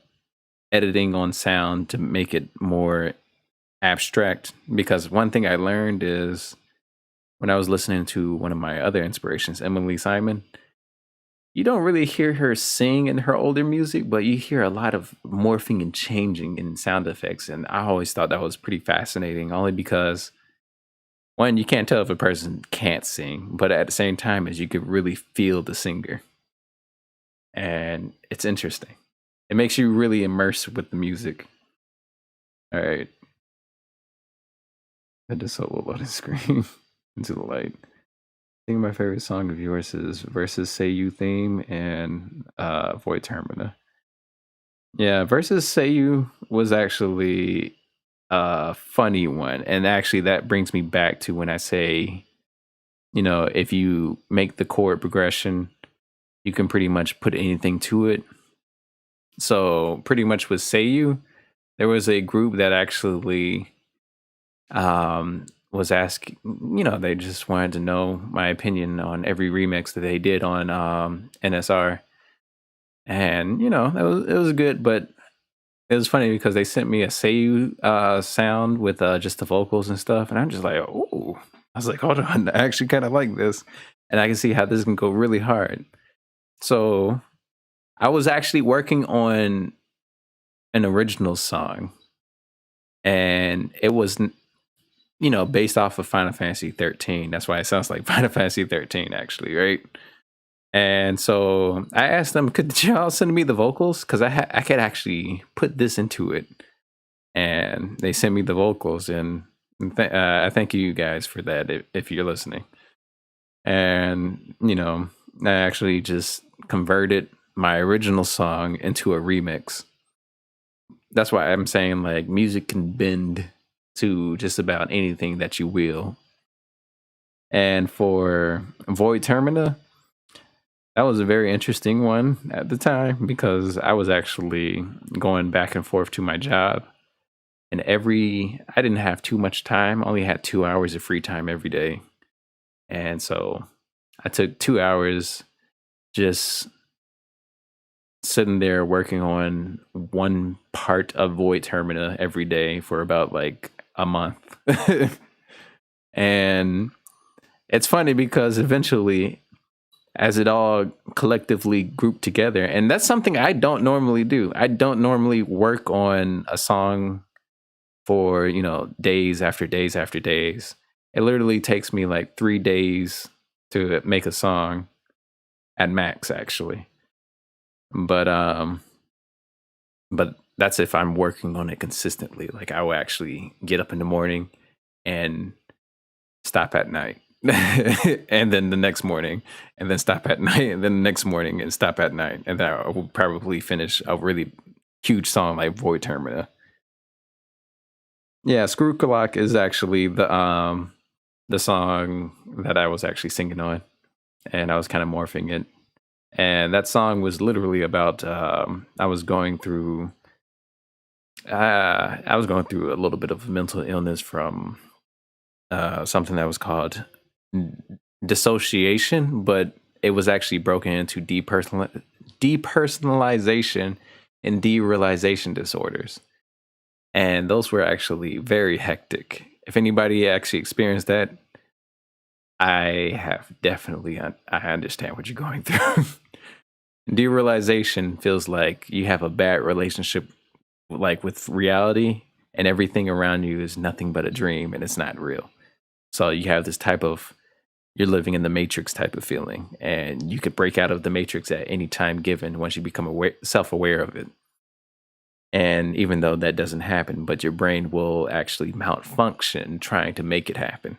editing on sound to make it more abstract, because one thing I learned is when I was listening to one of my other inspirations, Emily Simon, you don't really hear her sing in her older music, but you hear a lot of morphing and changing in sound effects. And I always thought that was pretty fascinating, only because one, you can't tell if a person can't sing, but at the same time, as you could really feel the singer. And it's interesting. It makes you really immerse with the music. All right. I just solo loading screen into the light. I think my favorite song of yours is Versus Say You theme and Void Termina. Yeah, Versus Say You was actually a funny one. And actually that brings me back to when I say, you know, if you make the chord progression, you can pretty much put anything to it. So pretty much with Say You, there was a group that actually was asking, you know, they just wanted to know my opinion on every remix that they did on NSR. And, you know, it was good, but it was funny because they sent me a Say You sound with just the vocals and stuff. And I'm just like, oh, I was like, hold on, I actually kind of like this. And I can see how this can go really hard. So I was actually working on an original song, and it was, you know, based off of Final Fantasy 13. That's why it sounds like Final Fantasy 13, actually, right? And so I asked them, could y'all send me the vocals? Because I could actually put this into it. And they sent me the vocals, and I thank you guys for that if you're listening. And, you know, I actually just converted my original song into a remix. That's why I'm saying, like, music can bend to just about anything that you will. And for Void Termina, that was a very interesting one at the time, because I was actually going back and forth to my job, and I didn't have too much time. I only had 2 hours of free time every day. And so I took 2 hours just sitting there working on one part of Void Termina every day for about like a month. And it's funny because eventually, as it all collectively grouped together, and that's something I don't normally do. I don't normally work on a song for, you know, days after days after days. It literally takes me like 3 days to make a song at max, actually. But that's if I'm working on it consistently. Like, I will actually get up in the morning and stop at night. And then the next morning, and then stop at night, and then the next morning and stop at night. And then I will probably finish a really huge song like Void Termina. Yeah, 𝐒𝐿 is actually the song that I was actually singing on, and I was kind of morphing it. And that song was literally about I was going through a little bit of mental illness from something that was called dissociation, but it was actually broken into depersonalization and derealization disorders. And those were actually very hectic. If anybody actually experienced that, I understand what you're going through. Derealization feels like you have a bad relationship, like, with reality, and everything around you is nothing but a dream and it's not real. So you have this type of, you're living in the matrix type of feeling, and you could break out of the matrix at any time given once you become self-aware of it. And even though that doesn't happen, but your brain will actually malfunction trying to make it happen.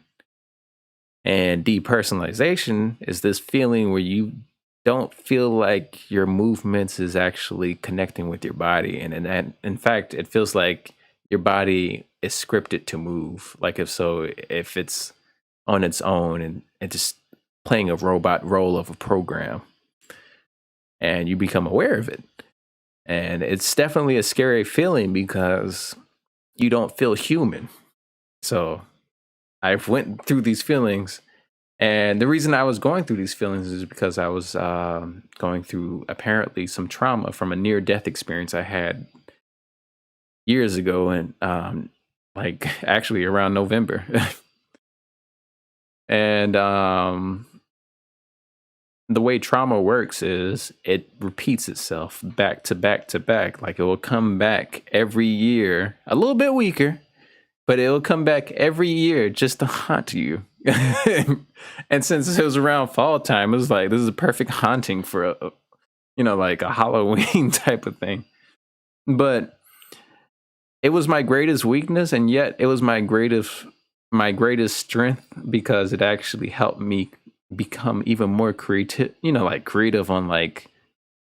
And depersonalization is this feeling where you don't feel like your movements is actually connecting with your body. And in fact, it feels like your body is scripted to move. Like, if it's on its own and just playing a robot role of a program, and you become aware of it. And it's definitely a scary feeling because you don't feel human. So I've went through these feelings, And the reason I was going through these feelings is because I was going through apparently some trauma from a near-death experience I had years ago, and like actually around November. And the way trauma works is it repeats itself back to back to back. Like it will come back every year, a little bit weaker, but it will come back every year just to haunt you. And since it was around fall time, it was like, this is a perfect haunting for a, like a Halloween type of thing. But it was my greatest weakness, and yet it was my greatest strength, because it actually helped me become even more creative, like creative on like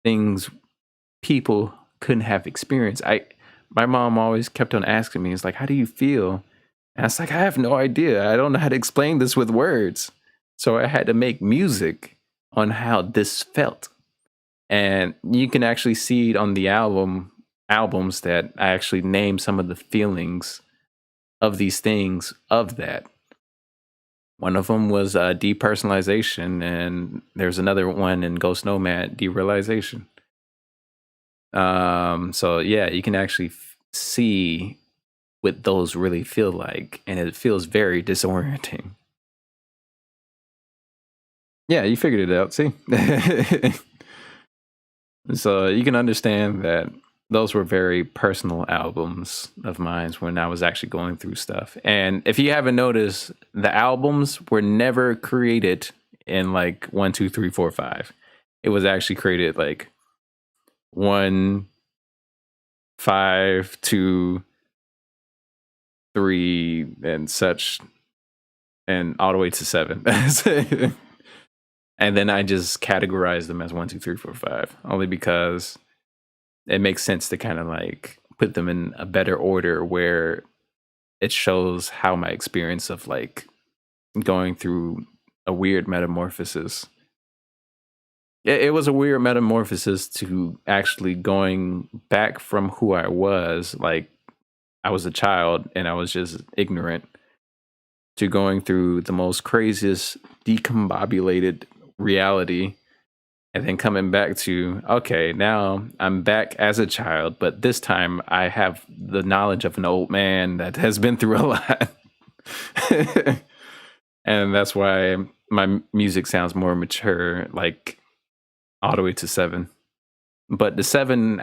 things people couldn't have experienced. My mom always kept on asking me, it's like, how do you feel? And I was like, I have no idea. I don't know how to explain this with words. So I had to make music on how this felt. And you can actually see it on the albums that I actually named some of the feelings of these things of that. One of them was depersonalization, and there's another one in Ghost Nomad, derealization. So yeah, you can actually see what those really feel like, and it feels very disorienting. Yeah, you figured it out, see? So you can understand that those were very personal albums of mine when I was actually going through stuff. And if you haven't noticed, the albums were never created in like 1, 2, 3, 4, 5. It was actually created like 1, 5, 2, 3, and such, and all the way to 7. And then I just categorized them as 1, 2, 3, 4, 5, only because it makes sense to kind of like put them in a better order where it shows how my experience of like going through a weird metamorphosis. It was a weird metamorphosis to actually going back from who I was, like I was a child and I was just ignorant, to going through the most craziest decombobulated reality, and then coming back to, okay, now I'm back as a child, but this time I have the knowledge of an old man that has been through a lot. And that's why my music sounds more mature, like all the way to 7. But the 7th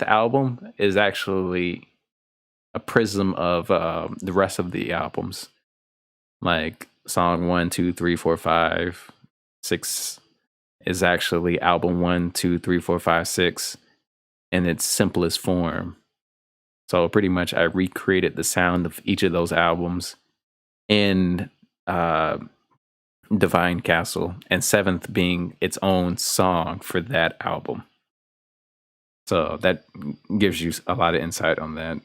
album is actually a prism of the rest of the albums. Like song 1, 2, 3, 4, 5, 6 is actually album 1, 2, 3, 4, 5, 6 in its simplest form. So pretty much I recreated the sound of each of those albums in Divine Castle, and 7th being its own song for that album. So that gives you a lot of insight on that.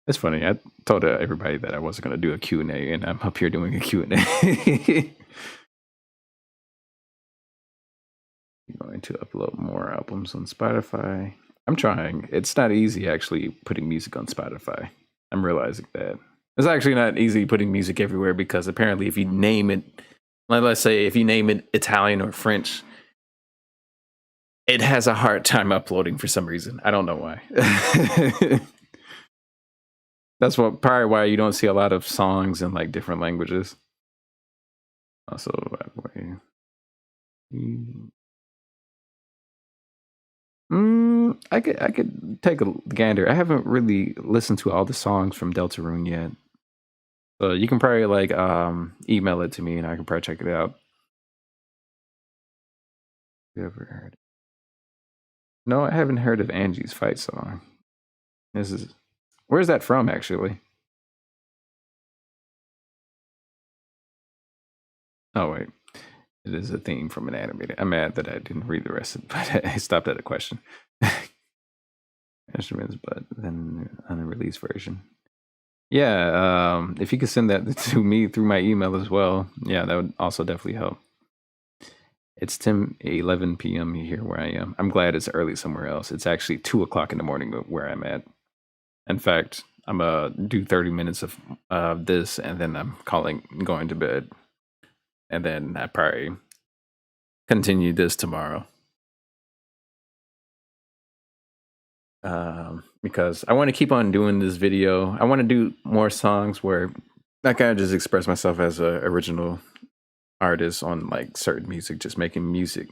It's funny. I told everybody that I wasn't going to do a Q&A, and I'm up here doing a Q&A. I'm going to upload more albums on Spotify. I'm trying. It's not easy actually putting music on Spotify. I'm realizing that. It's actually not easy putting music everywhere, because apparently if you name it, let's say if you name it Italian or French, it has a hard time uploading for some reason. I don't know why. That's probably why you don't see a lot of songs in like different languages. Also, I could take a gander. I haven't really listened to all the songs from Deltarune yet. So you can probably like email it to me and I can probably check it out. You ever heard it? No, I haven't heard of Angie's fight song. Where's that from actually? Oh wait. It is a theme from an animated. I'm mad that I didn't read the rest of it, but I stopped at a question. Instruments, but then unreleased version. Yeah, if you could send that to me through my email as well, yeah, that would also definitely help. It's 11 p.m. here where I am. I'm glad it's early somewhere else. It's actually 2 o'clock in the morning where I'm at. In fact, I'm gonna do 30 minutes of this, and then I'm going to bed, and then I probably continue this tomorrow. Because I want to keep on doing this video. I want to do more songs where I kind of just express myself as a original artist on like certain music, just making music.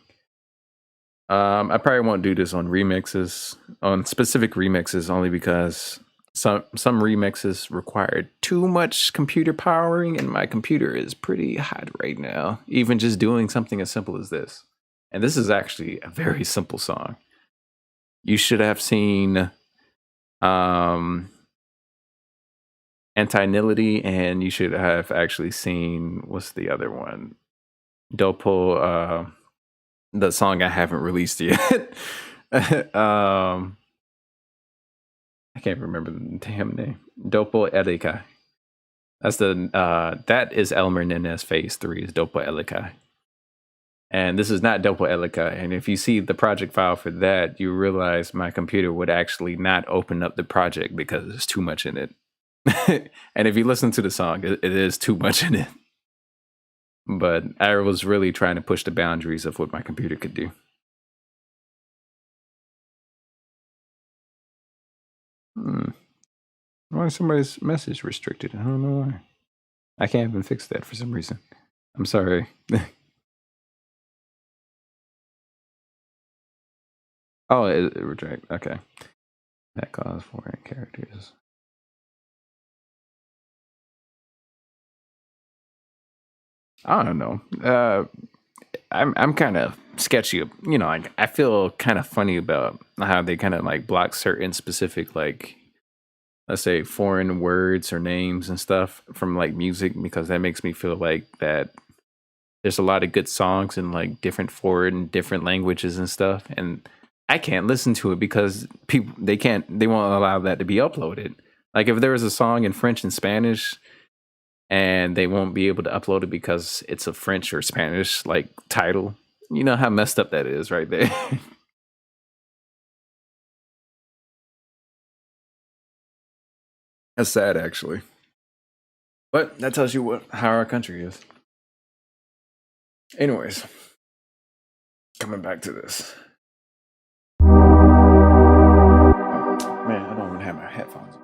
I probably won't do this on remixes, on specific remixes, only because some remixes require too much computer powering, and my computer is pretty hot right now. Even just doing something as simple as this, and this is actually a very simple song. You should have seen Anti-Nility, and you should have actually seen, what's the other one? 𝙠𝙝, the song I haven't released yet. I can't remember the damn name. 𝙠ᴜᴜ. That's that is Elmer Nines Phase 3 is 𝙠ᴜᴜ. And this is not 𝙠ᴜᴜ. And if you see the project file for that, you realize my computer would actually not open up the project because there's too much in it. And if you listen to the song, it is too much in it. But I was really trying to push the boundaries of what my computer could do. Why is somebody's message restricted? I don't know why. I can't even fix that for some reason. I'm sorry. Oh, it reject. Okay. That caused foreign characters. I don't know. I'm kind of sketchy. You know, I feel kind of funny about how they kind of like block certain specific, like, let's say foreign words or names and stuff from like music, because that makes me feel like that there's a lot of good songs in like different different languages and stuff, and I can't listen to it because they won't allow that to be uploaded. Like if there was a song in French and Spanish, and they won't be able to upload it because it's a French or Spanish like title. You know how messed up that is right there. That's sad, actually. But that tells you how our country is. Anyways, coming back to this. Oh, man, I don't even have my headphones.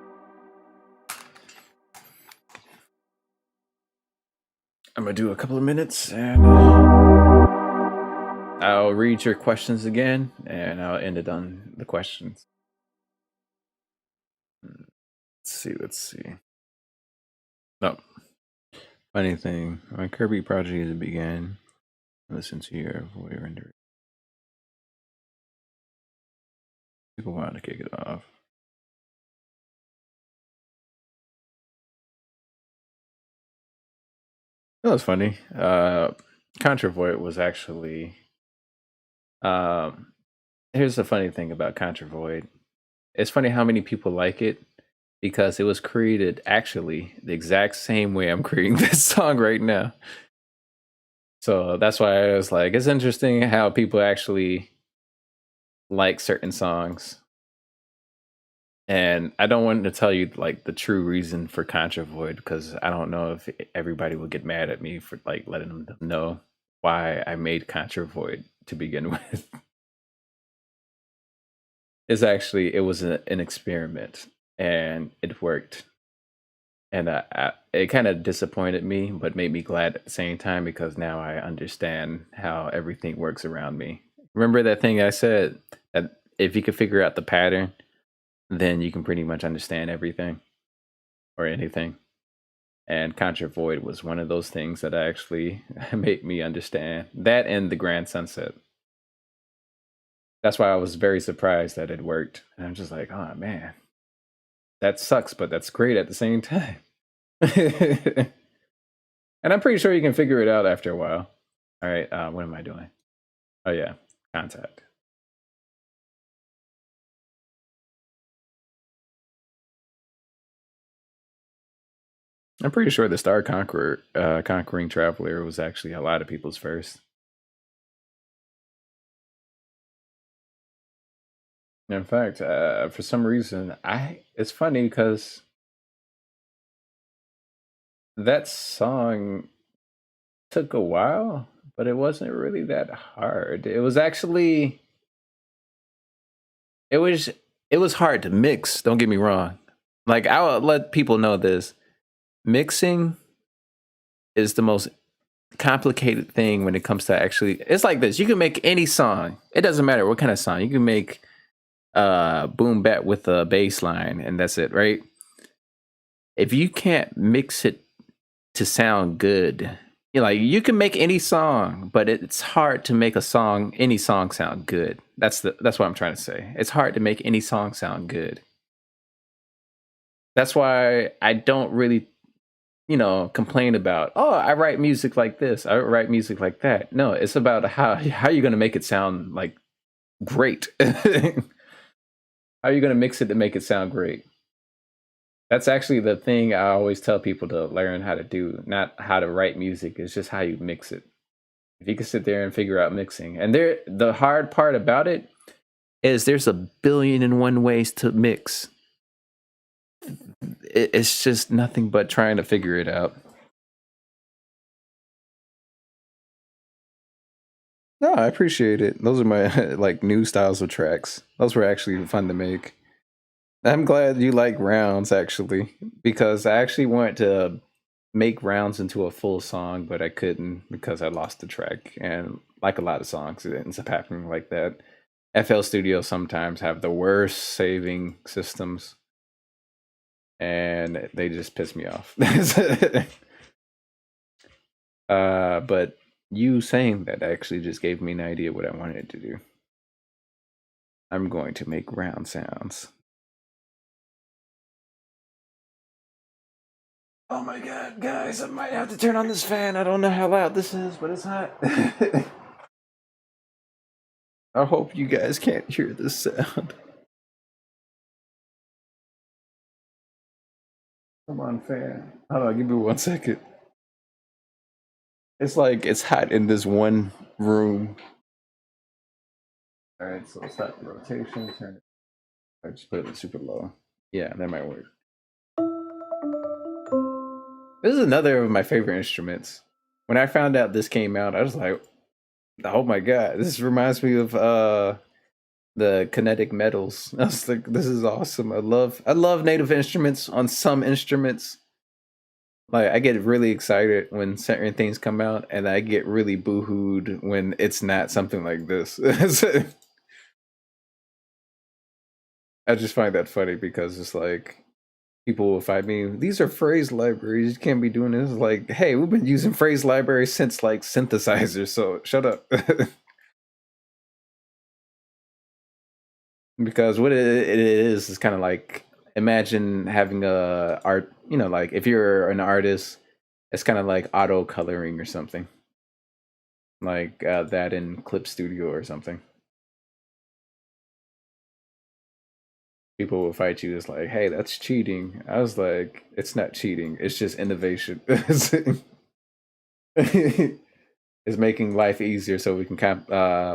I'm gonna do a couple of minutes, and I'll read your questions again, and I'll end it on the questions. Let's see. Oh, funny thing. My Kirby project began. Listen to your voice render. People want to kick it off. That was funny. 𝐿𝐴𝐻𝐿𝐴 was actually. Here's the funny thing about 𝐿𝐴𝐻𝐿𝐴. It's funny how many people like it, because it was created actually the exact same way I'm creating this song right now. So that's why I was like, it's interesting how people actually like certain songs. And I don't want to tell you like the true reason for 𝐿𝐴𝐻𝐿𝐴, because I don't know if everybody would get mad at me for like letting them know why I made 𝐿𝐴𝐻𝐿𝐴 to begin with. It was an experiment, and it worked. And it kind of disappointed me, but made me glad at the same time, because now I understand how everything works around me. Remember that thing I said, that if you could figure out the pattern, then you can pretty much understand everything or anything. And 𝐿𝐴𝐻𝐿𝐴 was one of those things that actually made me understand that, and the Grand Sunset. That's why I was very surprised that it worked. And I'm just like, oh man, that sucks, but that's great at the same time. And I'm pretty sure you can figure it out after a while. All right, what am I doing? Oh yeah, Contact. I'm pretty sure the Star Conquering Traveler was actually a lot of people's first. In fact, for some reason, it's funny because that song took a while, but it wasn't really that hard. It was actually it was it was hard to mix, don't get me wrong. Like I'll let people know this. Mixing is the most complicated thing when it comes to actually it's like this. You can make any song. It doesn't matter what kind of song. You can make boom bap with a bass line and that's it, right? If you can't mix it to sound good, you can make any song, but it's hard to make any song sound good. That's what I'm trying to say. It's hard to make any song sound good. That's why I don't really, complain about, oh, I write music like this, I write music like that. No, it's about how you're gonna make it sound like great. How are you gonna mix it to make it sound great? That's actually the thing I always tell people to learn how to do, not how to write music. It's just how you mix it. If you can sit there and figure out mixing. And the hard part about it is there's 1,000,000,001 ways to mix. It's just nothing but trying to figure it out. No, I appreciate it. Those are my like new styles of tracks. Those were actually fun to make. I'm glad you like rounds actually, because I actually wanted to make rounds into a full song, but I couldn't because I lost the track. And like a lot of songs, it ends up happening like that. FL Studio sometimes have the worst saving systems, and they just piss me off. But you saying that actually just gave me an idea what I wanted to do. I'm going to make round sounds. Oh my god, guys, I might have to turn on this fan. I don't know how loud this is, but it's hot. I hope you guys can't hear this sound. Come on, fan. Hold on, give me 1 second. It's like it's hot in this one room. Alright, so stop the rotation, turn it. I just put it super low. Yeah, that might work. This is another of my favorite instruments. When I found out this came out, I was like, oh my god, this reminds me of the kinetic metals. I was like, this is awesome. I love native instruments on some instruments. Like I get really excited when certain things come out, and I get really boohooed when it's not something like this. I just find that funny because it's like people will fight me. These are phrase libraries. You can't be doing this. Like, hey, we've been using phrase libraries since like synthesizers, so shut up. Because what it is kind of like, imagine having a art, like if you're an artist, it's kind of like auto coloring or something. Like that in Clip Studio or something. People will fight you. It's like, hey, that's cheating. I was like, it's not cheating. It's just innovation. It's making life easier so we can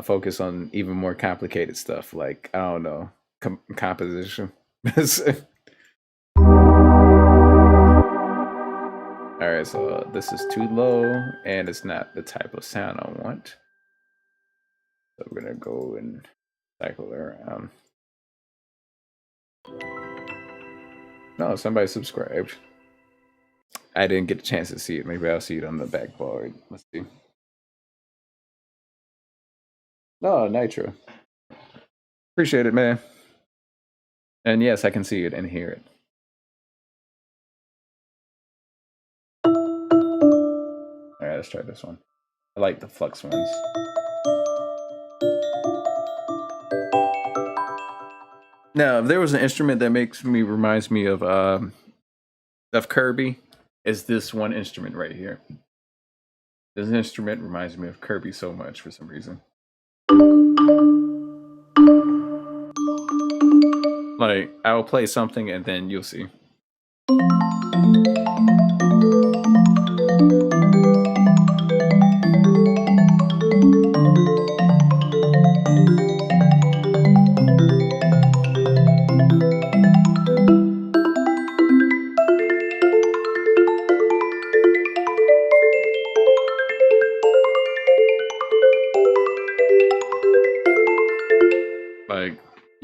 focus on even more complicated stuff. Like, I don't know, composition. All right, so this is too low and it's not the type of sound I want. So we're gonna go and cycle around. No, somebody subscribed. I didn't get a chance to see it. Maybe I'll see it on the back bar. Let's see. No, Nitro. Appreciate it, man. And yes, I can see it and hear it. All right, let's try this one. I like the flux ones. Now, if there was an instrument that reminds me of Kirby, is this one instrument right here. This instrument reminds me of Kirby so much for some reason. Like, I'll play something and then you'll see.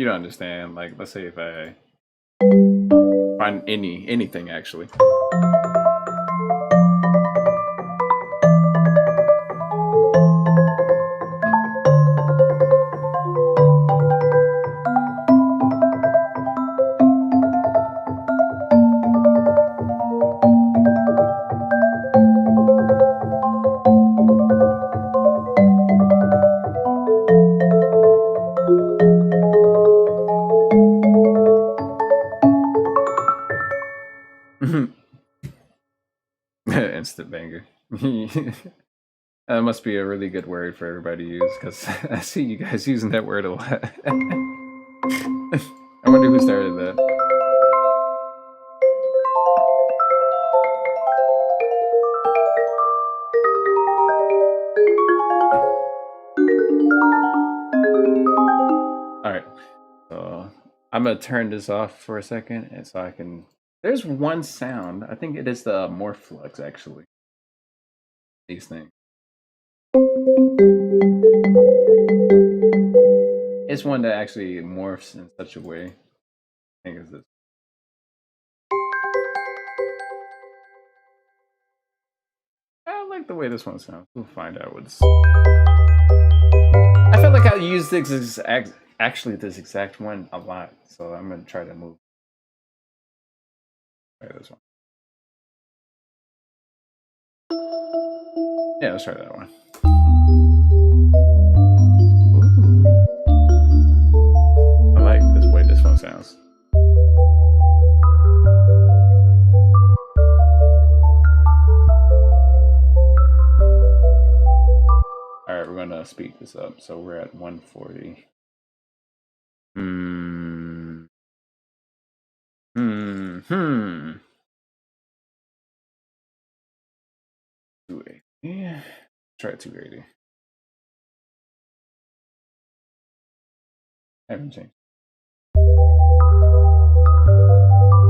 You don't understand. Like, let's say if I find anything actually. Instant banger. That must be a really good word for everybody to use, because I see you guys using that word a lot. I wonder who started that. Alright, so I'm gonna turn this off for a second, and so I can... There's one sound. I think it is the morph flux, actually. These things. It's one that actually morphs in such a way. I think it's this. I like the way this one sounds. We'll find out what's... I feel like I use this exact one a lot, so I'm gonna try to move. Try this one. Yeah, let's try that one. Ooh. I like this way this one sounds. Alright, we're gonna speed this up. So we're at 140. Yeah, try 280. Haven't changed.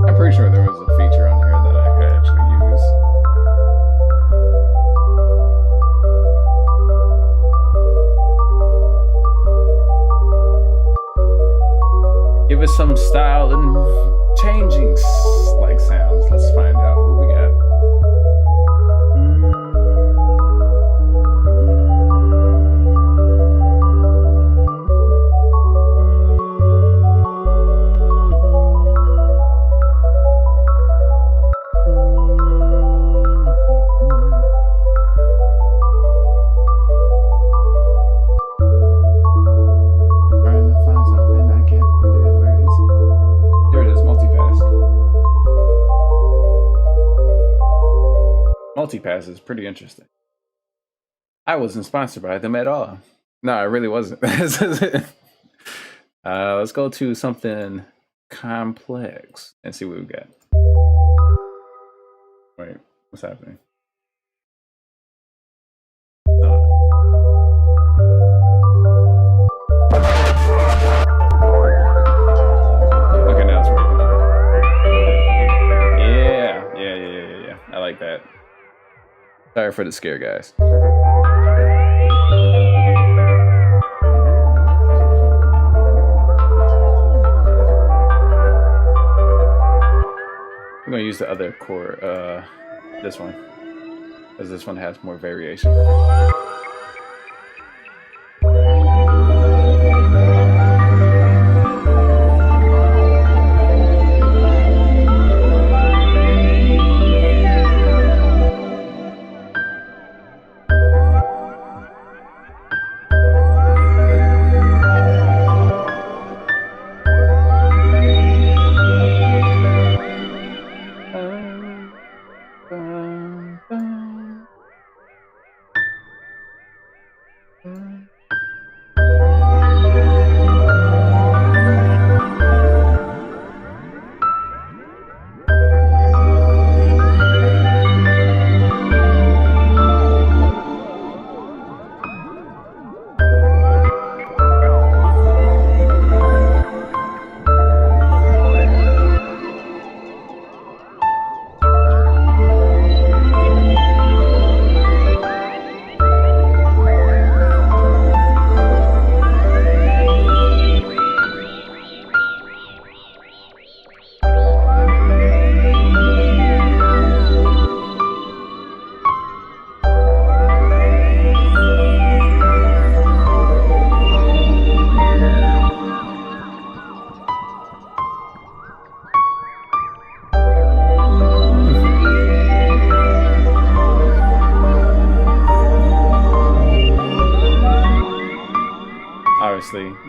I'm pretty sure there was a feature on here that I could actually use. Give us some style and changing like sounds. Let's find out what we got. Multipass is pretty interesting. I wasn't sponsored by them at all. No, I really wasn't. Let's go to something complex and see what we got. Wait, what's happening? Okay, now it's working. Yeah. I like that. Sorry for the scare, guys. I'm gonna use the other chord, this one, because this one has more variation.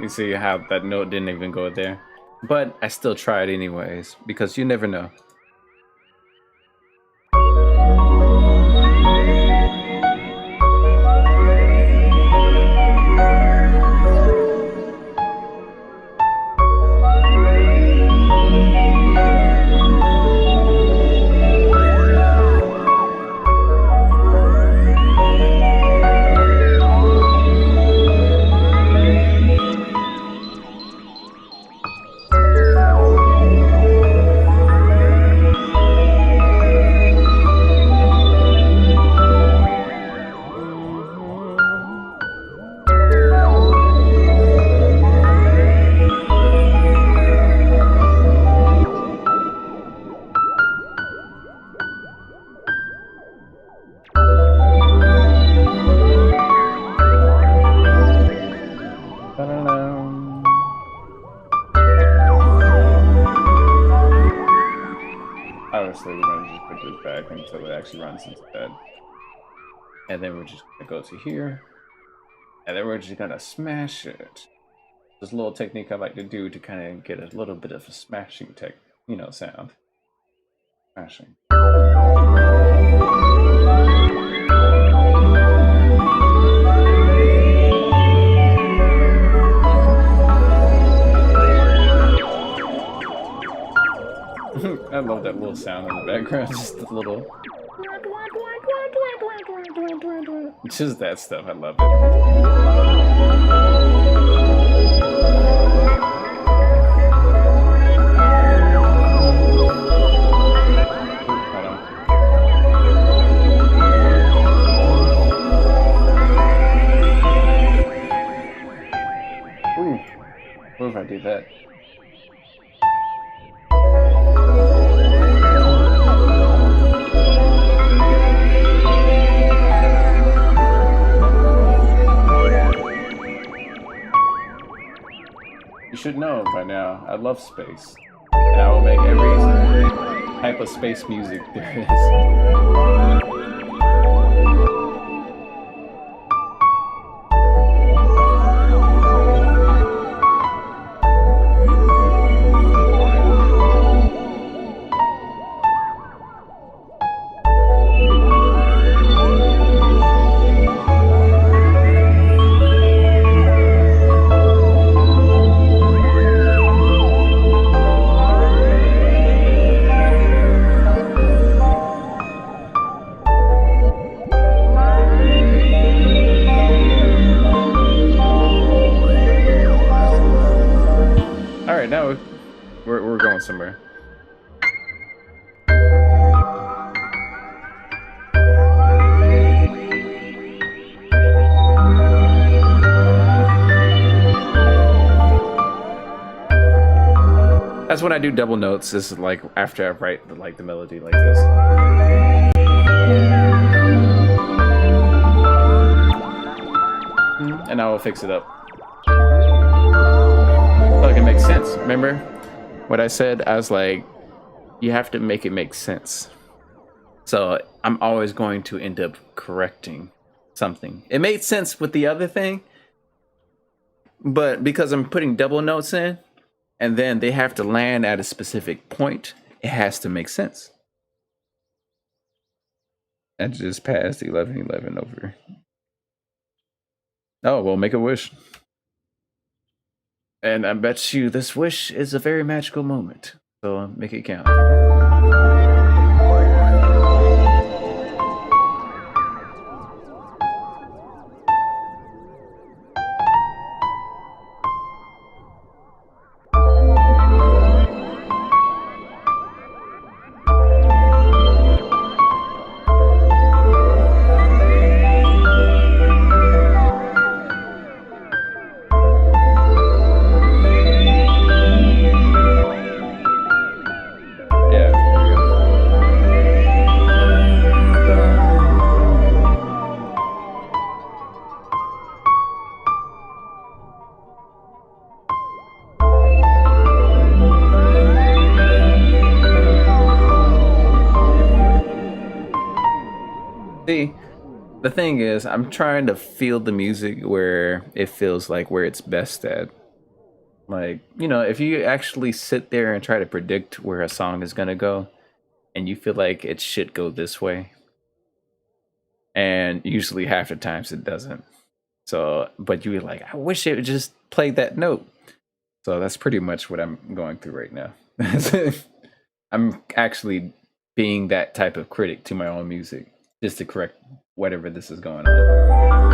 You see how that note didn't even go there? But I still tried anyways, because you never know. Obviously, we're going to just put this back until it actually runs instead. And then we're just going to go to here. And then we're just going to smash it. This little technique I like to do to kind of get a little bit of a smashing sound. Smashing. I love that little sound in the background, just a little. Just that stuff, I love it. Ooh, what if I do that? You should know by now, I love space. And I will make every type of space music there is. Now we're going somewhere. That's when I do double notes. This is like after I write the melody like this. And I will fix it up. Like it makes sense. Remember what I said? I was like, you have to make it make sense. So I'm always going to end up correcting something. It made sense with the other thing, but because I'm putting double notes in and then they have to land at a specific point, it has to make sense. I just passed 1111 over. Oh, well, make a wish. And I bet you this wish is a very magical moment. So make it count. See, the thing is, I'm trying to feel the music where it feels like where it's best at. Like, you know, if you actually sit there and try to predict where a song is gonna go, and you feel like it should go this way, and usually half the times it doesn't. So, but you're like, I wish it would just play that note. So that's pretty much what I'm going through right now. I'm actually being that type of critic to my own music, just to correct whatever this is going on.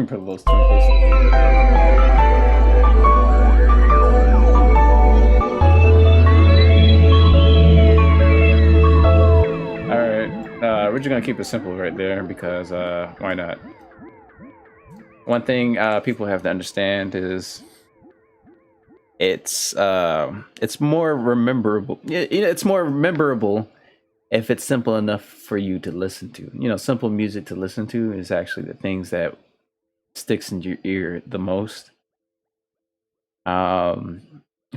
Put those twinkles. We're just gonna keep it simple right there because why not? One thing people have to understand is it's more rememberable. It's more memorable if it's simple enough for you to listen to. You know, simple music to listen to is actually the things that sticks in your ear the most.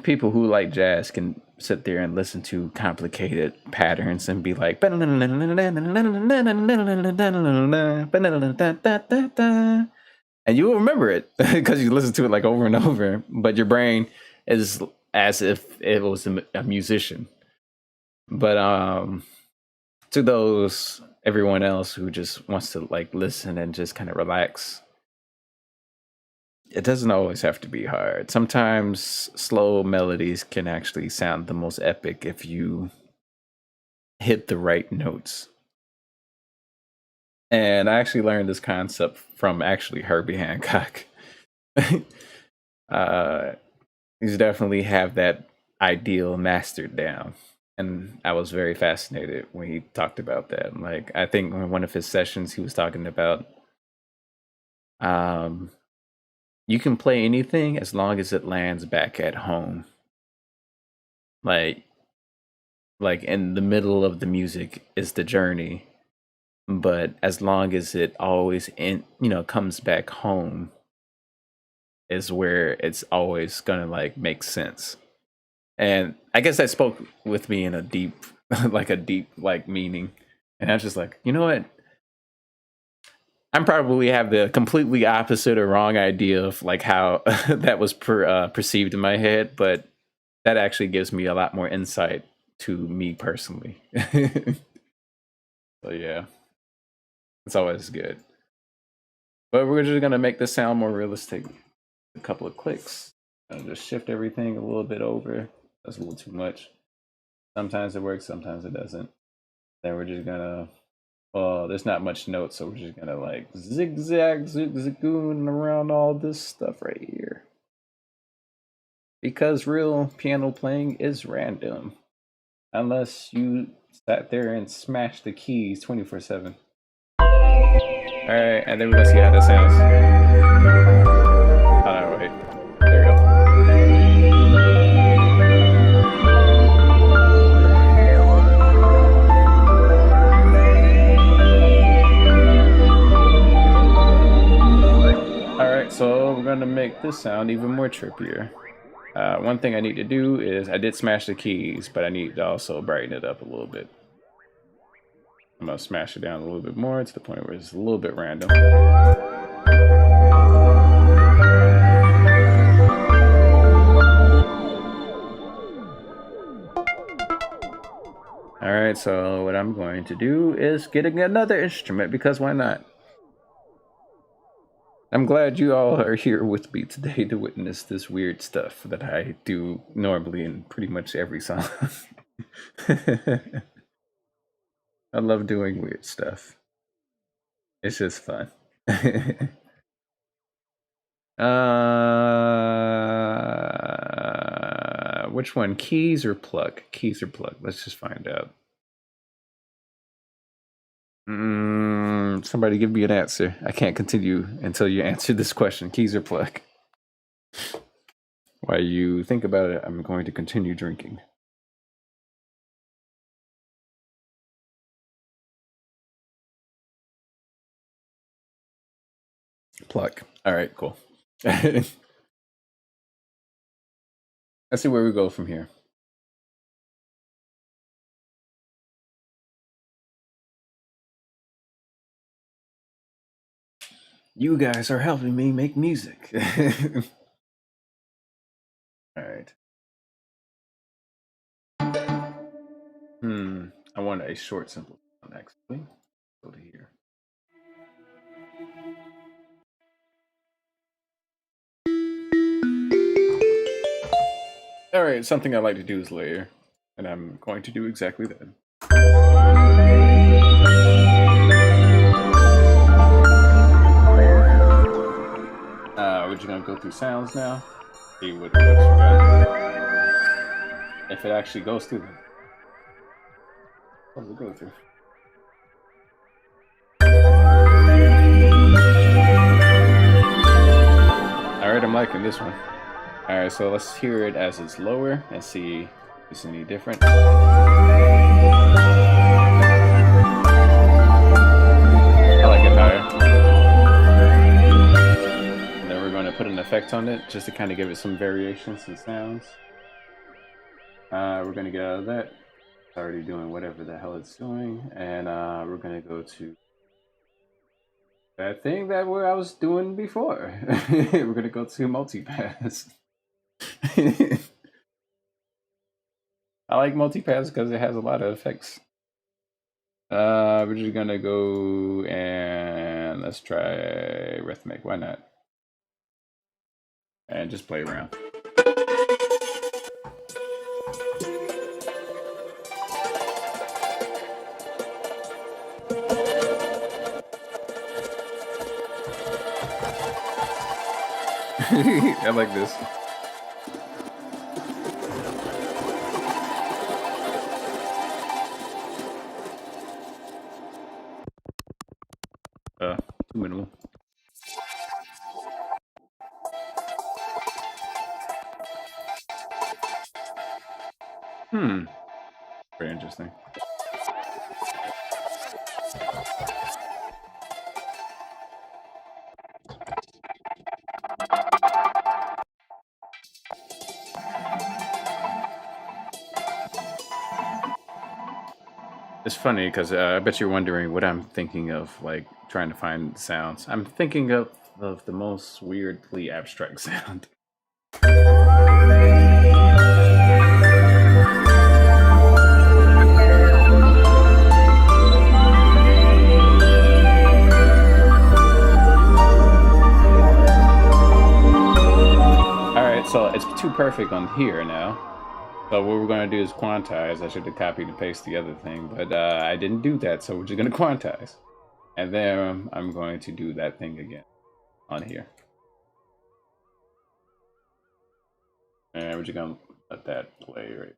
People who like jazz can sit there and listen to complicated patterns and be like, and you will remember it because you listen to it like over and over, but your brain is as if it was a musician. But to those everyone else who just wants to like listen and just kind of relax, it doesn't always have to be hard. Sometimes slow melodies can actually sound the most epic if you hit the right notes. And I actually learned this concept from actually Herbie Hancock. He's definitely have that ideal mastered down. And I was very fascinated when he talked about that. Like, I think in one of his sessions, he was talking about you can play anything as long as it lands back at home. Like in the middle of the music is the journey, but as long as it always comes back home is where it's always gonna like make sense. And I guess that spoke with me in a deep meaning. And I was just like, you know what? I'm probably have the completely opposite or wrong idea of like how that was perceived in my head, but that actually gives me a lot more insight to me personally. So yeah, it's always good. But we're just gonna make this sound more realistic. A couple of clicks. I'll just shift everything a little bit over. That's a little too much. Sometimes it works, sometimes it doesn't. Then we're just gonna. Well, there's not much notes, so we're just gonna like zigzag, zigzagoon around all this stuff right here. Because real piano playing is random. Unless you sat there and smashed the keys 24/7. Alright, and then we're gonna see how that sounds. Alright, there we go. also, we're going to make this sound even more trippier. One thing I need to do is, I did smash the keys, but I need to also brighten it up a little bit. I'm going to smash it down a little bit more to the point where it's a little bit random. Alright, so what I'm going to do is get another instrument, because why not? I'm glad you all are here with me today to witness this weird stuff that I do normally in pretty much every song. I love doing weird stuff. It's just fun. Which one? Keys or plug? Keys or plug? Let's just find out. Somebody give me an answer. I can't continue until you answer this question. Keys or plug? While you think about it, I'm going to continue drinking. Plug. All right, cool. Let's see where we go from here. You guys are helping me make music. All right. I want a short, simple sound, actually. Go to here. All right, something I like to do is layer, and I'm going to do exactly that. We're just gonna go through sounds now. See what it looks like. If it actually goes through them. What does it go through? Alright, I'm liking this one. Alright, so let's hear it as it's lower and see if it's any different. I like it higher. And then we're going to put an effect on it just to kind of give it some variations and sounds. We're going to get out of that. It's already doing whatever the hell it's doing. And we're going to go to that thing that I was doing before. We're going to go to multipass. I like multipass because it has a lot of effects. We're just going to go and let's try Rhythmic. Why not? And just play around. I like this. Too minimal. Very interesting. It's funny because I bet you're wondering what I'm thinking of, like trying to find sounds. I'm thinking of the most weirdly abstract sound. Alright, so it's too perfect on here now. So what we're going to do is quantize. I should have copied and pasted the other thing, but I didn't do that, so we're just going to quantize. And then I'm going to do that thing again on here. And we're just going to let that play right.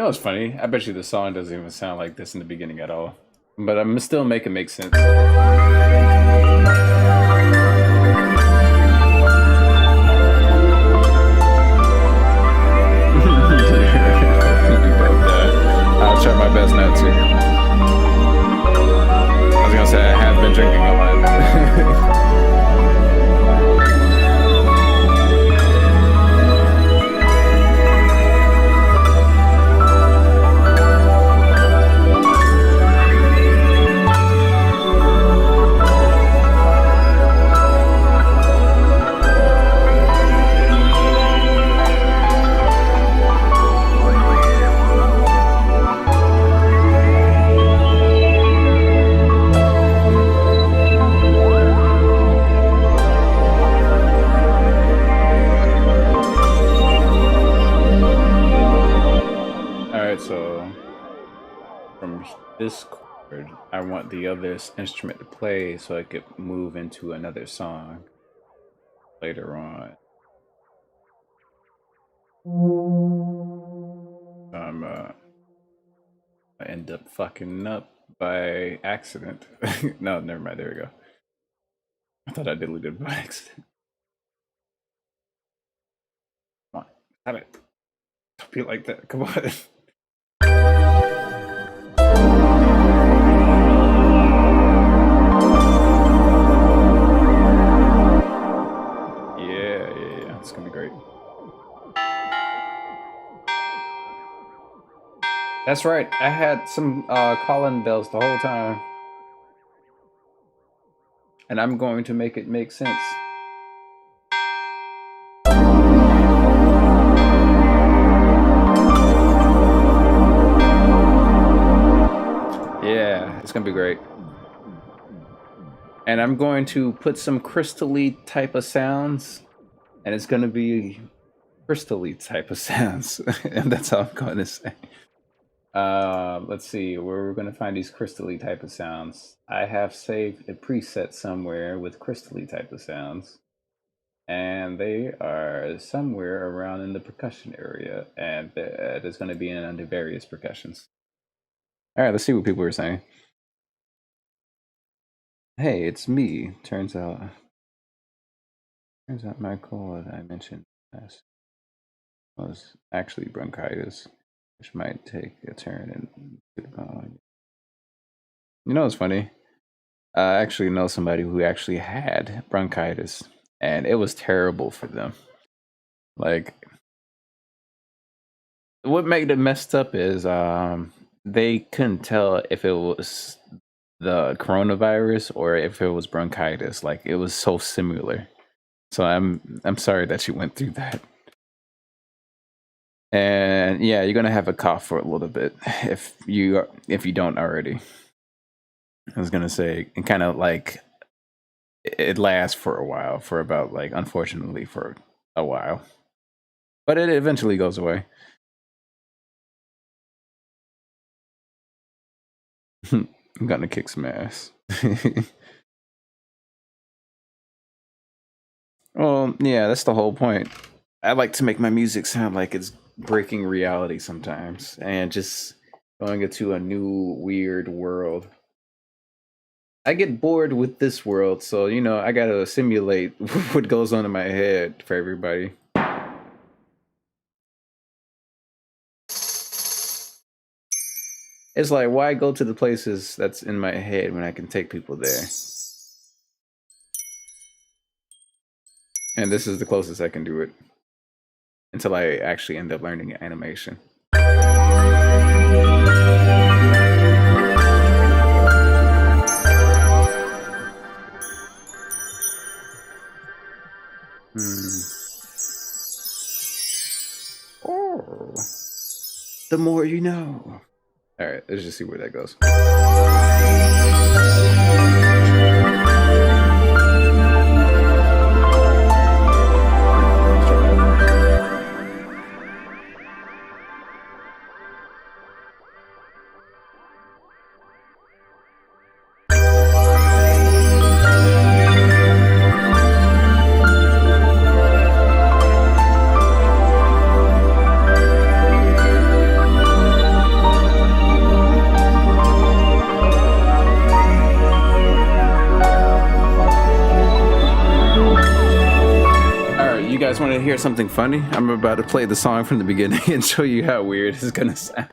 know what's funny? I bet you the song doesn't even sound like this in the beginning at all. But I'm still make it make sense. I'll try my best not to. I was gonna say I have been drinking a lot. This chord, I want the other instrument to play so I could move into another song later on. I end up fucking up by accident. No, never mind. There we go. I thought I deleted by accident. Come on, have it. Don't be like that. Come on. It's gonna be great. That's right. I had some calling bells the whole time, and I'm going to make it make sense. Yeah, it's gonna be great. And I'm going to put some crystally type of sounds. And it's going to be crystally type of sounds. And that's how I'm going to say. Let's see where we're going to find these crystally type of sounds. I have saved a preset somewhere with crystally type of sounds. And they are somewhere around in the percussion area. And there's going to be under various percussions. All right, let's see what people are saying. Hey, it's me. Turns out my cold I mentioned last was actually bronchitis, which might take a turn and you know what's funny? I actually know somebody who actually had bronchitis and it was terrible for them. Like, what made it messed up is they couldn't tell if it was the coronavirus or if it was bronchitis. Like, it was so similar. So I'm sorry that you went through that. And yeah, you're gonna have a cough for a little bit if you don't already. I was gonna say, and kind of like it lasts for a while, for about like, unfortunately, for a while, but it eventually goes away. I'm gonna kick some ass. Well, yeah, that's the whole point. I like to make my music sound like it's breaking reality sometimes and just going into a new weird world. I get bored with this world, so you know, I gotta simulate what goes on in my head for everybody. It's like, why go to the places that's in my head when I can take people there? And this is the closest I can do it until I actually end up learning animation. Oh, the more you know. All right, let's just see where that goes. to hear something funny? I'm about to play the song from the beginning and show you how weird it's gonna sound.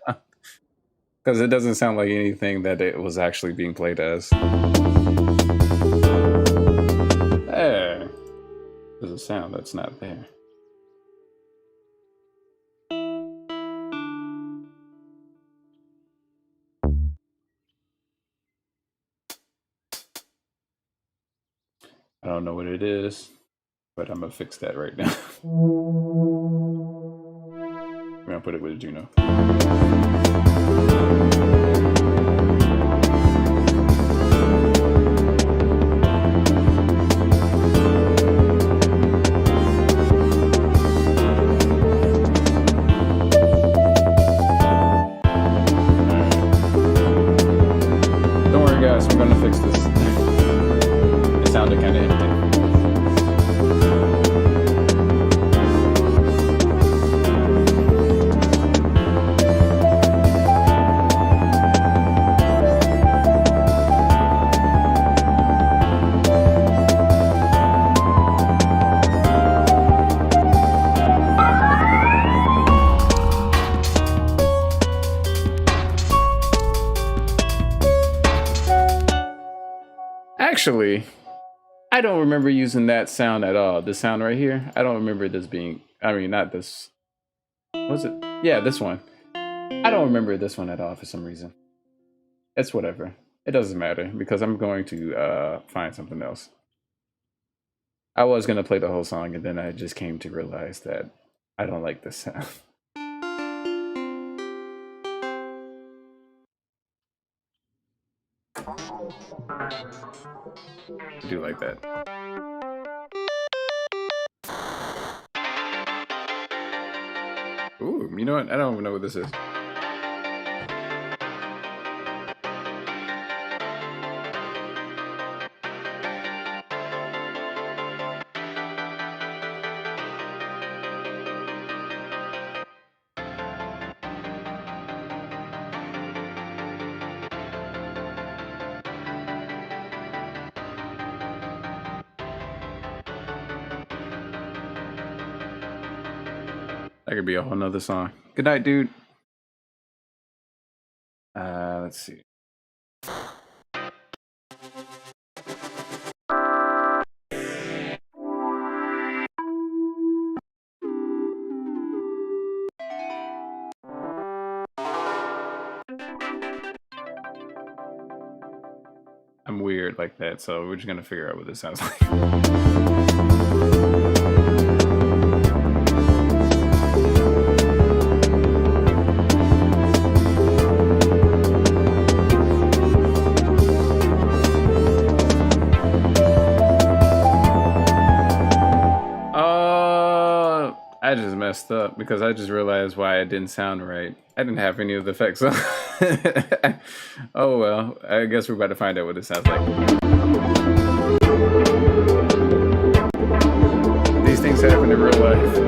Because it doesn't sound like anything that it was actually being played as. There. There's a sound that's not there. I don't know what it is, but I'm gonna fix that right now. I'm gonna put it with Juno. Don't worry guys, I'm gonna fix this. It sounded kind of empty. Actually, I don't remember using that sound at all. This sound right here, I don't remember this being, I mean, not this, was it? Yeah, this one. I don't remember this one at all for some reason. It's whatever. It doesn't matter because I'm going to find something else. I was going to play the whole song and then I just came to realize that I don't like this sound. I do like that. Ooh, you know what? I don't even know what this is. That could be a whole nother song. Good night, dude. Let's see. I'm weird like that, so we're just gonna figure out what this sounds like. I just messed up because I just realized why it didn't sound right. I didn't have any of the effects on. Oh well, I guess we're about to find out what it sounds like. These things happen in real life.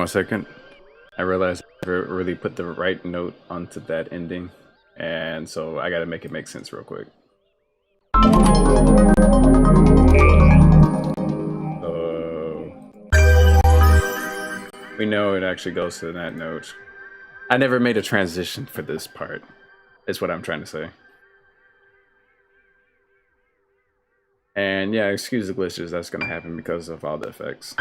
1 second. I realized I never really put the right note onto that ending, and so I gotta make it make sense real quick. So we know it actually goes to that note. I never made a transition for this part, is what I'm trying to say. And yeah, excuse the glitches, that's gonna happen because of all the effects.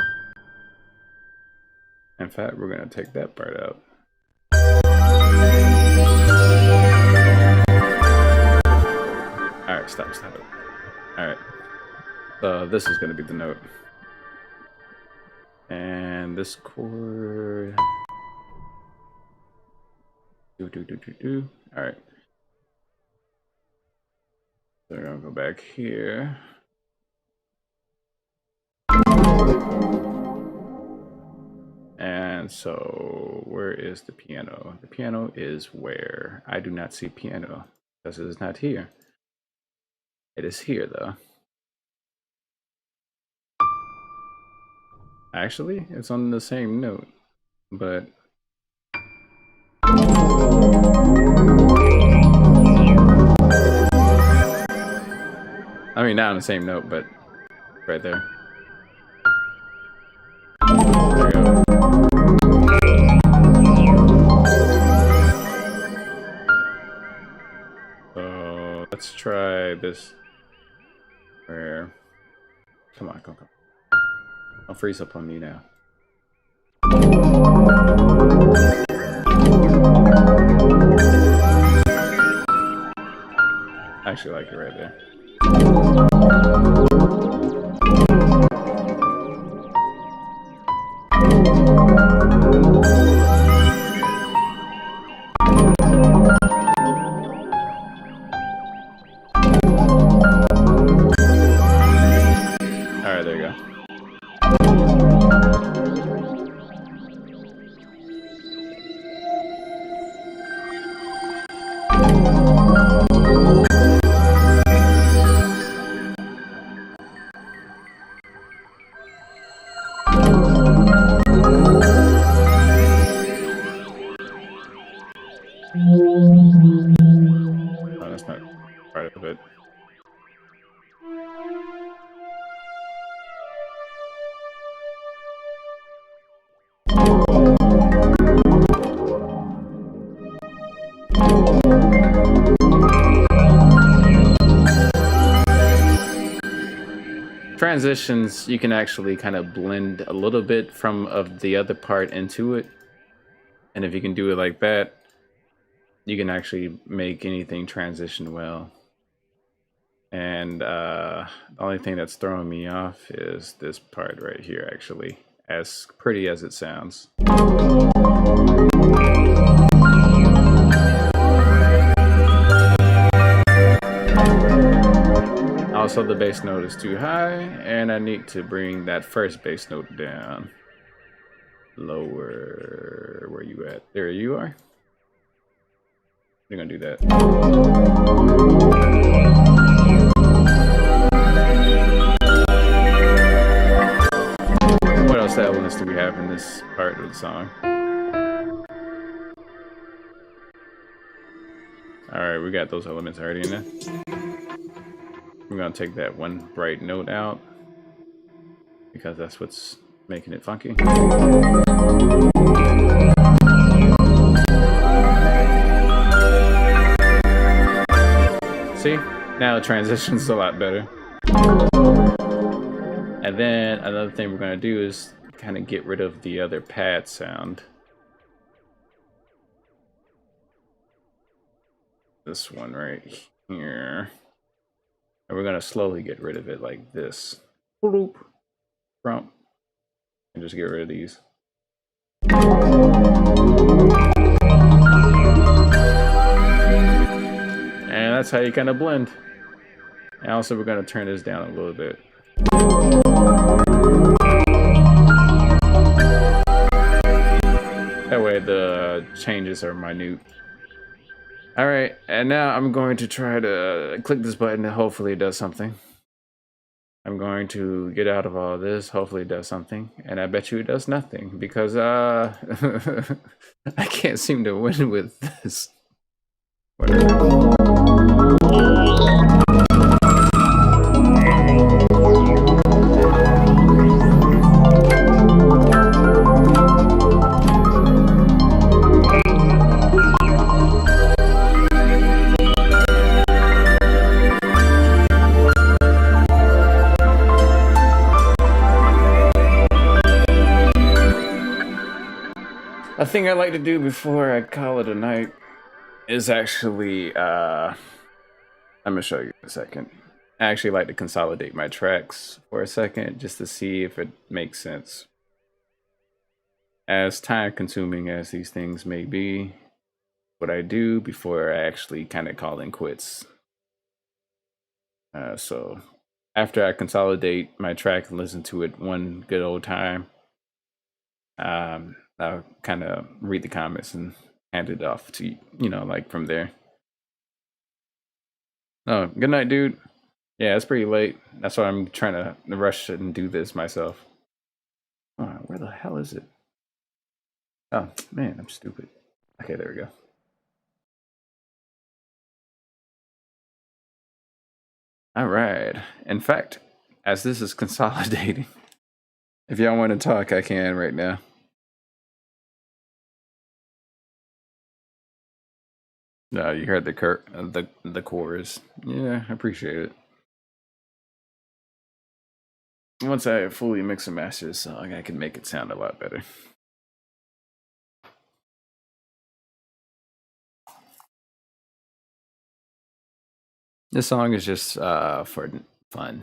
In fact, we're gonna take that part out. Alright, stop it. Alright. So this is gonna be the note. And this chord. Alright. So we're gonna go back here. And so where is the piano? The piano is where? I do not see piano because it is not here. It is here though. Actually, it's on the same note, but I mean, not on the same note, but right there. There we go. So let's try this. Where? Come on, come. Don't freeze up on me now. I actually like it right there. Alright, there you go. Oh, that's not part of it. Transitions, you can actually kind of blend a little bit from of the other part into it, and if you can do it like that, you can actually make anything transition well. And the only thing that's throwing me off is this part right here, actually, as pretty as it sounds. Also, the bass note is too high, and I need to bring that first bass note down. Lower. Where you at? There you are. We're gonna do that. What else elements do we have in this part of the song? Alright, we got those elements already in there. We're gonna take that one bright note out because that's what's making it funky. See? Now the transition's a lot better. And then another thing we're gonna do is kind of get rid of the other pad sound. This one right here. And we're gonna slowly get rid of it like this. Bloop. Trump. And just get rid of these. And that's how you kind of blend. And also we're gonna turn this down a little bit. That way the changes are minute. Alright, and now I'm going to try to click this button and hopefully it does something. I'm going to get out of all this. Hopefully it does something. And I bet you it does nothing because I can't seem to win with this. Whatever. A thing I like to do before I call it a night is actually, I'm gonna show you in a second. I actually like to consolidate my tracks for a second just to see if it makes sense. As time consuming as these things may be, what I do before I actually kind of call in quits. So after I consolidate my track and listen to it one good old time, I'll kind of read the comments and hand it off to you know, like from there. Oh, good night, dude. Yeah, it's pretty late. That's why I'm trying to rush and do this myself. Oh, where the hell is it? Oh, man, I'm stupid. Okay, there we go. All right. In fact, as this is consolidating, if y'all want to talk, I can right now. No, you heard the chorus. Yeah, I appreciate it. Once I fully mix and master this song, I can make it sound a lot better. This song is just for fun,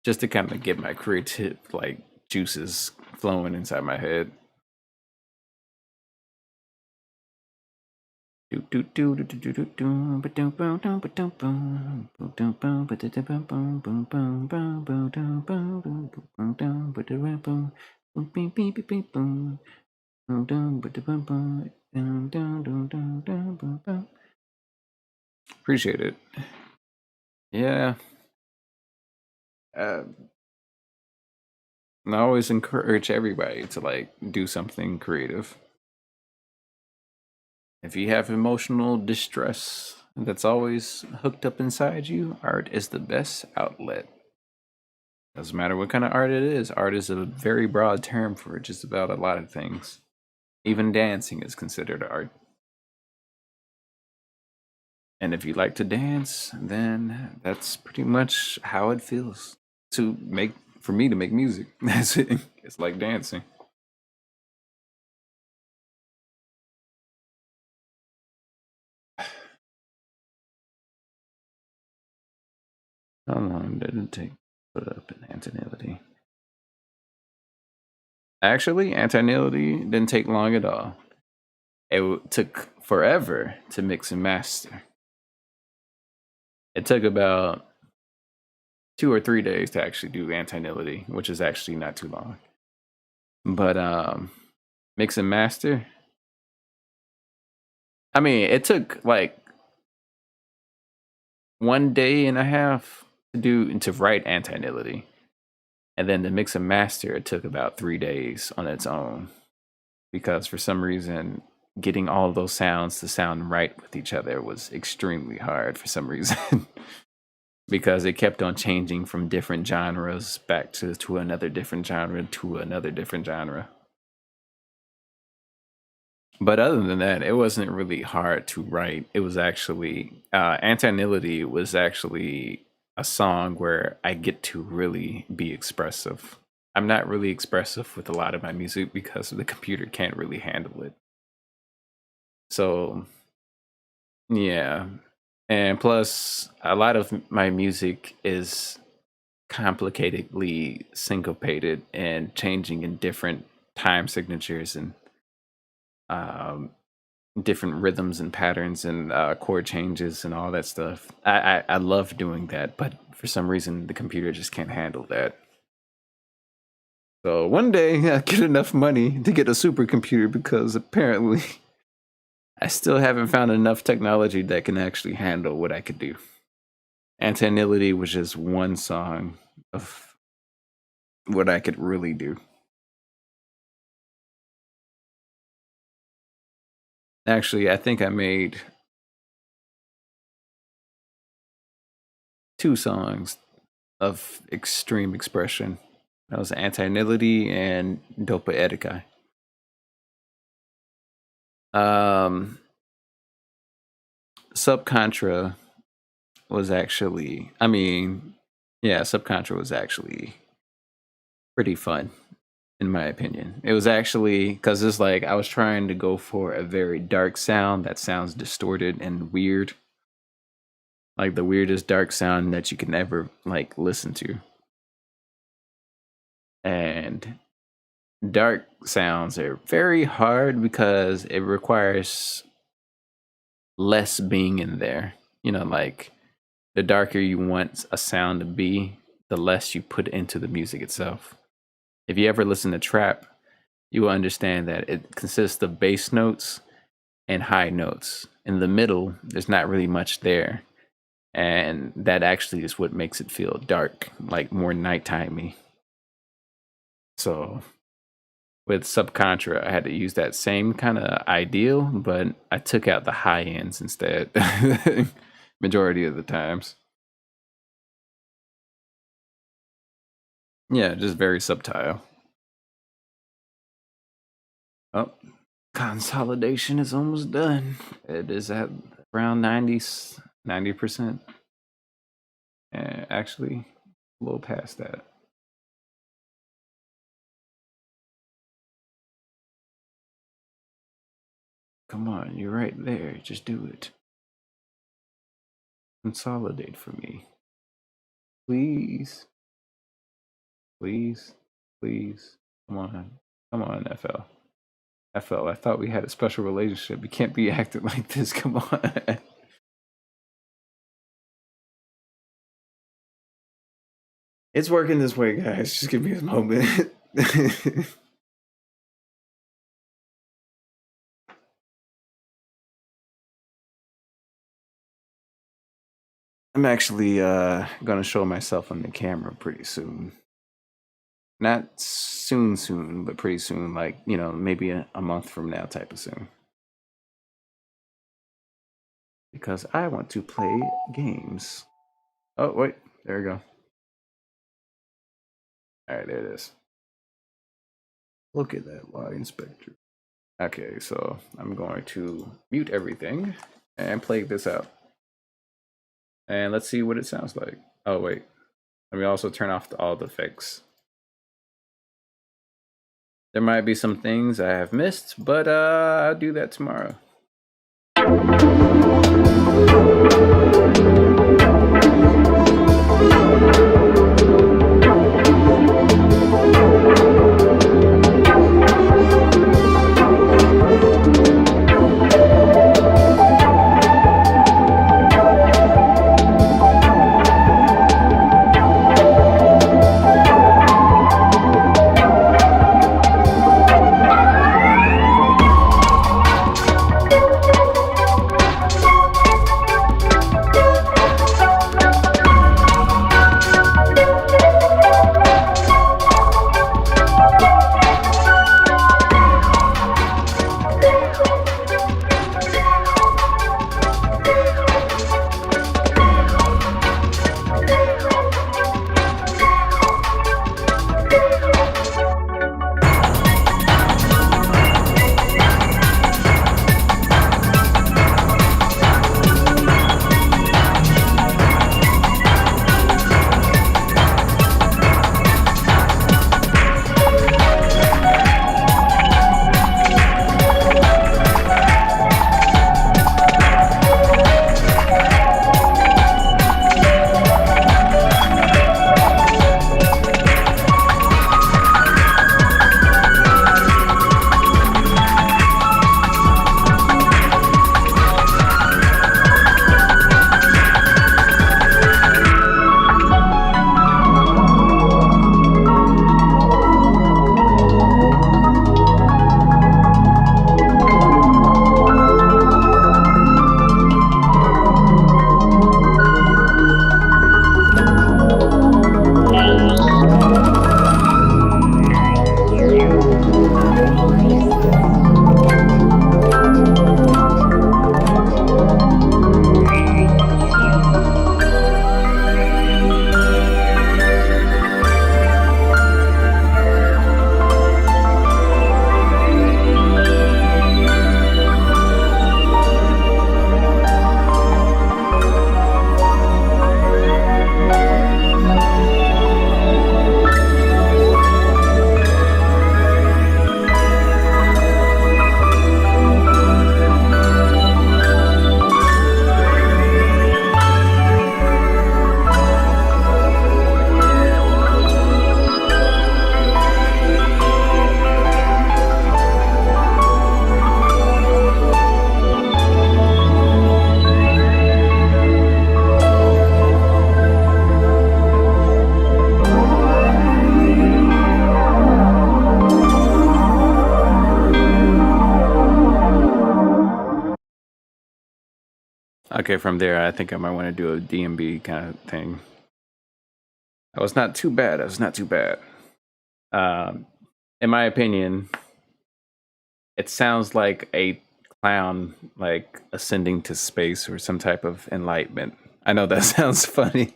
just to kind of get my creative like juices flowing inside my head. Appreciate it. Yeah. I always encourage everybody to like do something creative. If you have emotional distress that's always hooked up inside you, art is the best outlet. Doesn't matter what kind of art it is. Art is a very broad term for just about a lot of things. Even dancing is considered art. And if you like to dance, then that's pretty much how it feels for me to make music. That's it. It's like dancing. How long did it take to put up an antonality? Actually, antonality didn't take long at all. It took forever to mix and master. It took about 2 or 3 days to actually do antonality, which is actually not too long. But mix and master, I mean, it took like 1 day and a half to write antonality, and then to mix and master, it took about 3 days on its own, because for some reason getting all of those sounds to sound right with each other was extremely hard for some reason. Because it kept on changing from different genres back to another different genre to another different genre. But other than that, it wasn't really hard to write. It was actually antonality was actually a song where I get to really be expressive. I'm not really expressive with a lot of my music because the computer can't really handle it. So yeah. And plus, a lot of my music is complicatedly syncopated and changing in different time signatures and different rhythms and patterns and chord changes and all that stuff. I love doing that, but for some reason, the computer just can't handle that. So one day, I'll get enough money to get a supercomputer because apparently I still haven't found enough technology that can actually handle what I could do. Antonality was just one song of what I could really do. Actually, I think I made 2 songs of extreme expression. That was Anti-Nihility and 𝙁𝙤𝙤𝙚𝙚. Subcontra was actually, Subcontra was actually pretty fun, in my opinion. It was actually, because it's like I was trying to go for a very dark sound that sounds distorted and weird. Like the weirdest dark sound that you can ever like listen to. And dark sounds are very hard because it requires less being in there. You know, like the darker you want a sound to be, the less you put into the music itself. If you ever listen to trap, you will understand that it consists of bass notes and high notes. In the middle, there's not really much there. And that actually is what makes it feel dark, like more nighttimey. So with Subcontra, I had to use that same kind of ideal, but I took out the high ends instead, majority of the times. Yeah, just very subtle. Oh, consolidation is almost done. It is at around 90%. And actually, a little past that. Come on, you're right there. Just do it. Consolidate for me. Please. Please. Please. Come on. Come on, FL. FL, I thought we had a special relationship. You can't be acting like this. Come on. It's working this way, guys. Just give me a moment. I'm actually gonna show myself on the camera pretty soon. Not soon, but pretty soon, like, you know, maybe a month from now type of soon. Because I want to play games. Oh, wait, there we go. All right, there it is. Look at that log inspector. Okay, so I'm going to mute everything and play this out. And let's see what it sounds like. Oh, wait. Let me also turn off all the effects. There might be some things I have missed, but I'll do that tomorrow. Okay, from there, I think I might want to do a DMB kind of thing. That was not too bad. That was not too bad. In my opinion, it sounds like a clown, like ascending to space or some type of enlightenment. I know that sounds funny,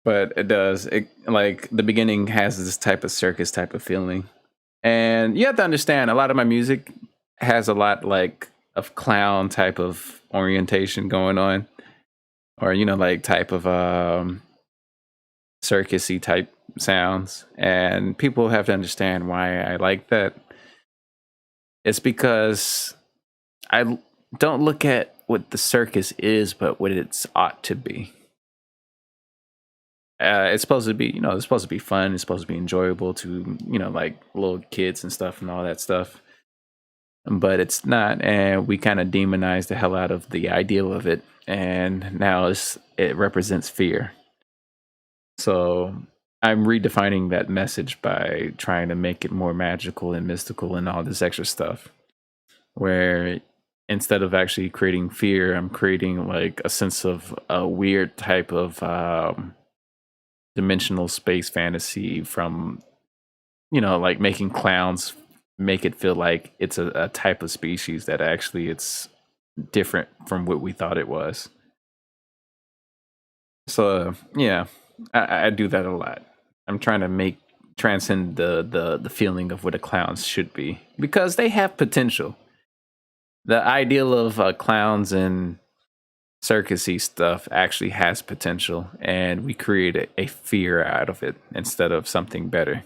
but it does. It, like, the beginning has this type of circus type of feeling. And you have to understand, a lot of my music has a lot like of clown type of orientation going on, or like type of circusy type sounds. And people have to understand why I like that. It's because I don't look at what the circus is, but what it's ought to be. It's supposed to be, it's supposed to be fun. It's supposed to be enjoyable to, like little kids and stuff and all that stuff. But it's not, and we kind of demonize the hell out of the ideal of it. And now it represents fear. So I'm redefining that message by trying to make it more magical and mystical and all this extra stuff. Where instead of actually creating fear, I'm creating like a sense of a weird type of dimensional space fantasy from, like making clowns make it feel like it's a type of species that actually it's different from what we thought it was. So yeah, I do that a lot. I'm trying to transcend the feeling of what a clown should be, because they have potential. The ideal of clowns and circusy stuff actually has potential, and we create a fear out of it instead of something better.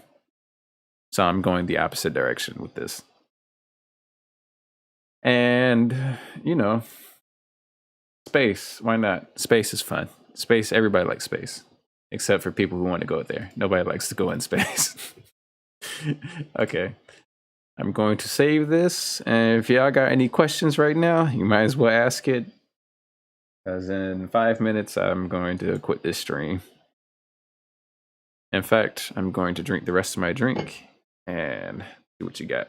So I'm going the opposite direction with this. And, space. Why not? Space is fun. Space, everybody likes space. Except for people who want to go there. Nobody likes to go in space. Okay. I'm going to save this. And if y'all got any questions right now, you might as well ask it. Because in 5 minutes, I'm going to quit this stream. In fact, I'm going to drink the rest of my drink and see what you got.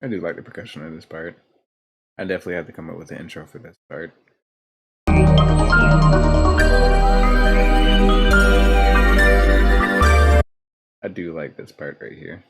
I do like the percussion in this part. I definitely had to come up with an intro for this part. I do like this part right here.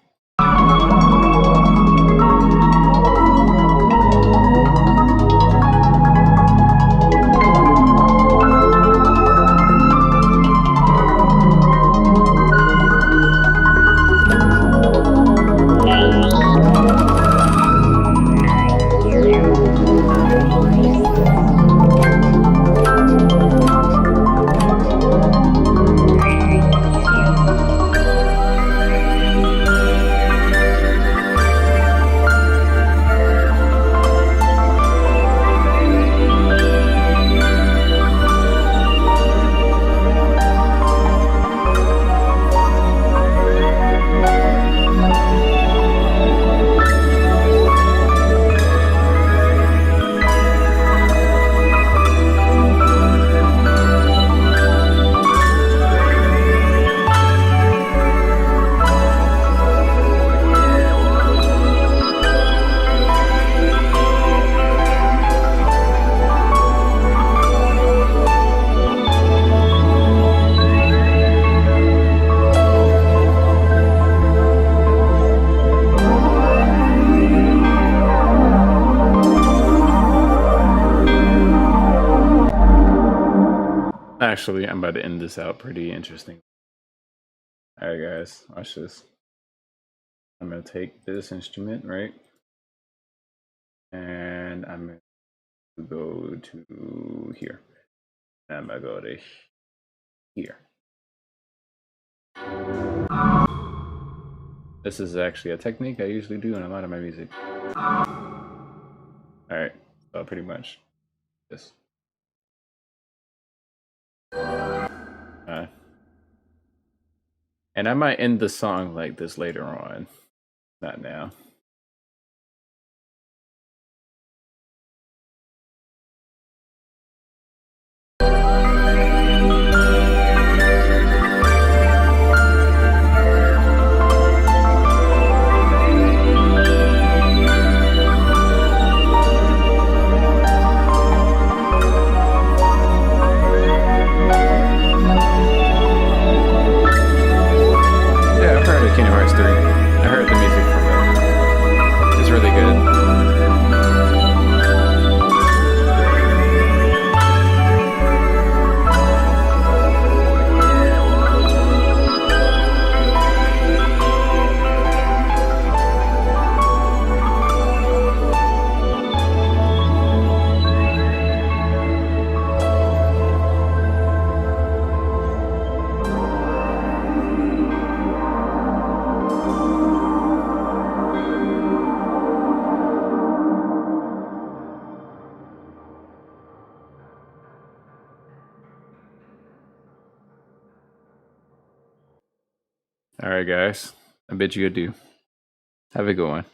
Actually, I'm about to end this out pretty interesting. All right, guys, watch this. I'm going to take this instrument, right? And I'm going to go to here. And I'm going to go to here. This is actually a technique I usually do in a lot of my music. Alright, so pretty much this. And I might end the song like this later on, not now. Kingdom Hearts 3. I heard the music from it. It's really good. All right, guys. I bid you adieu. Have a good one.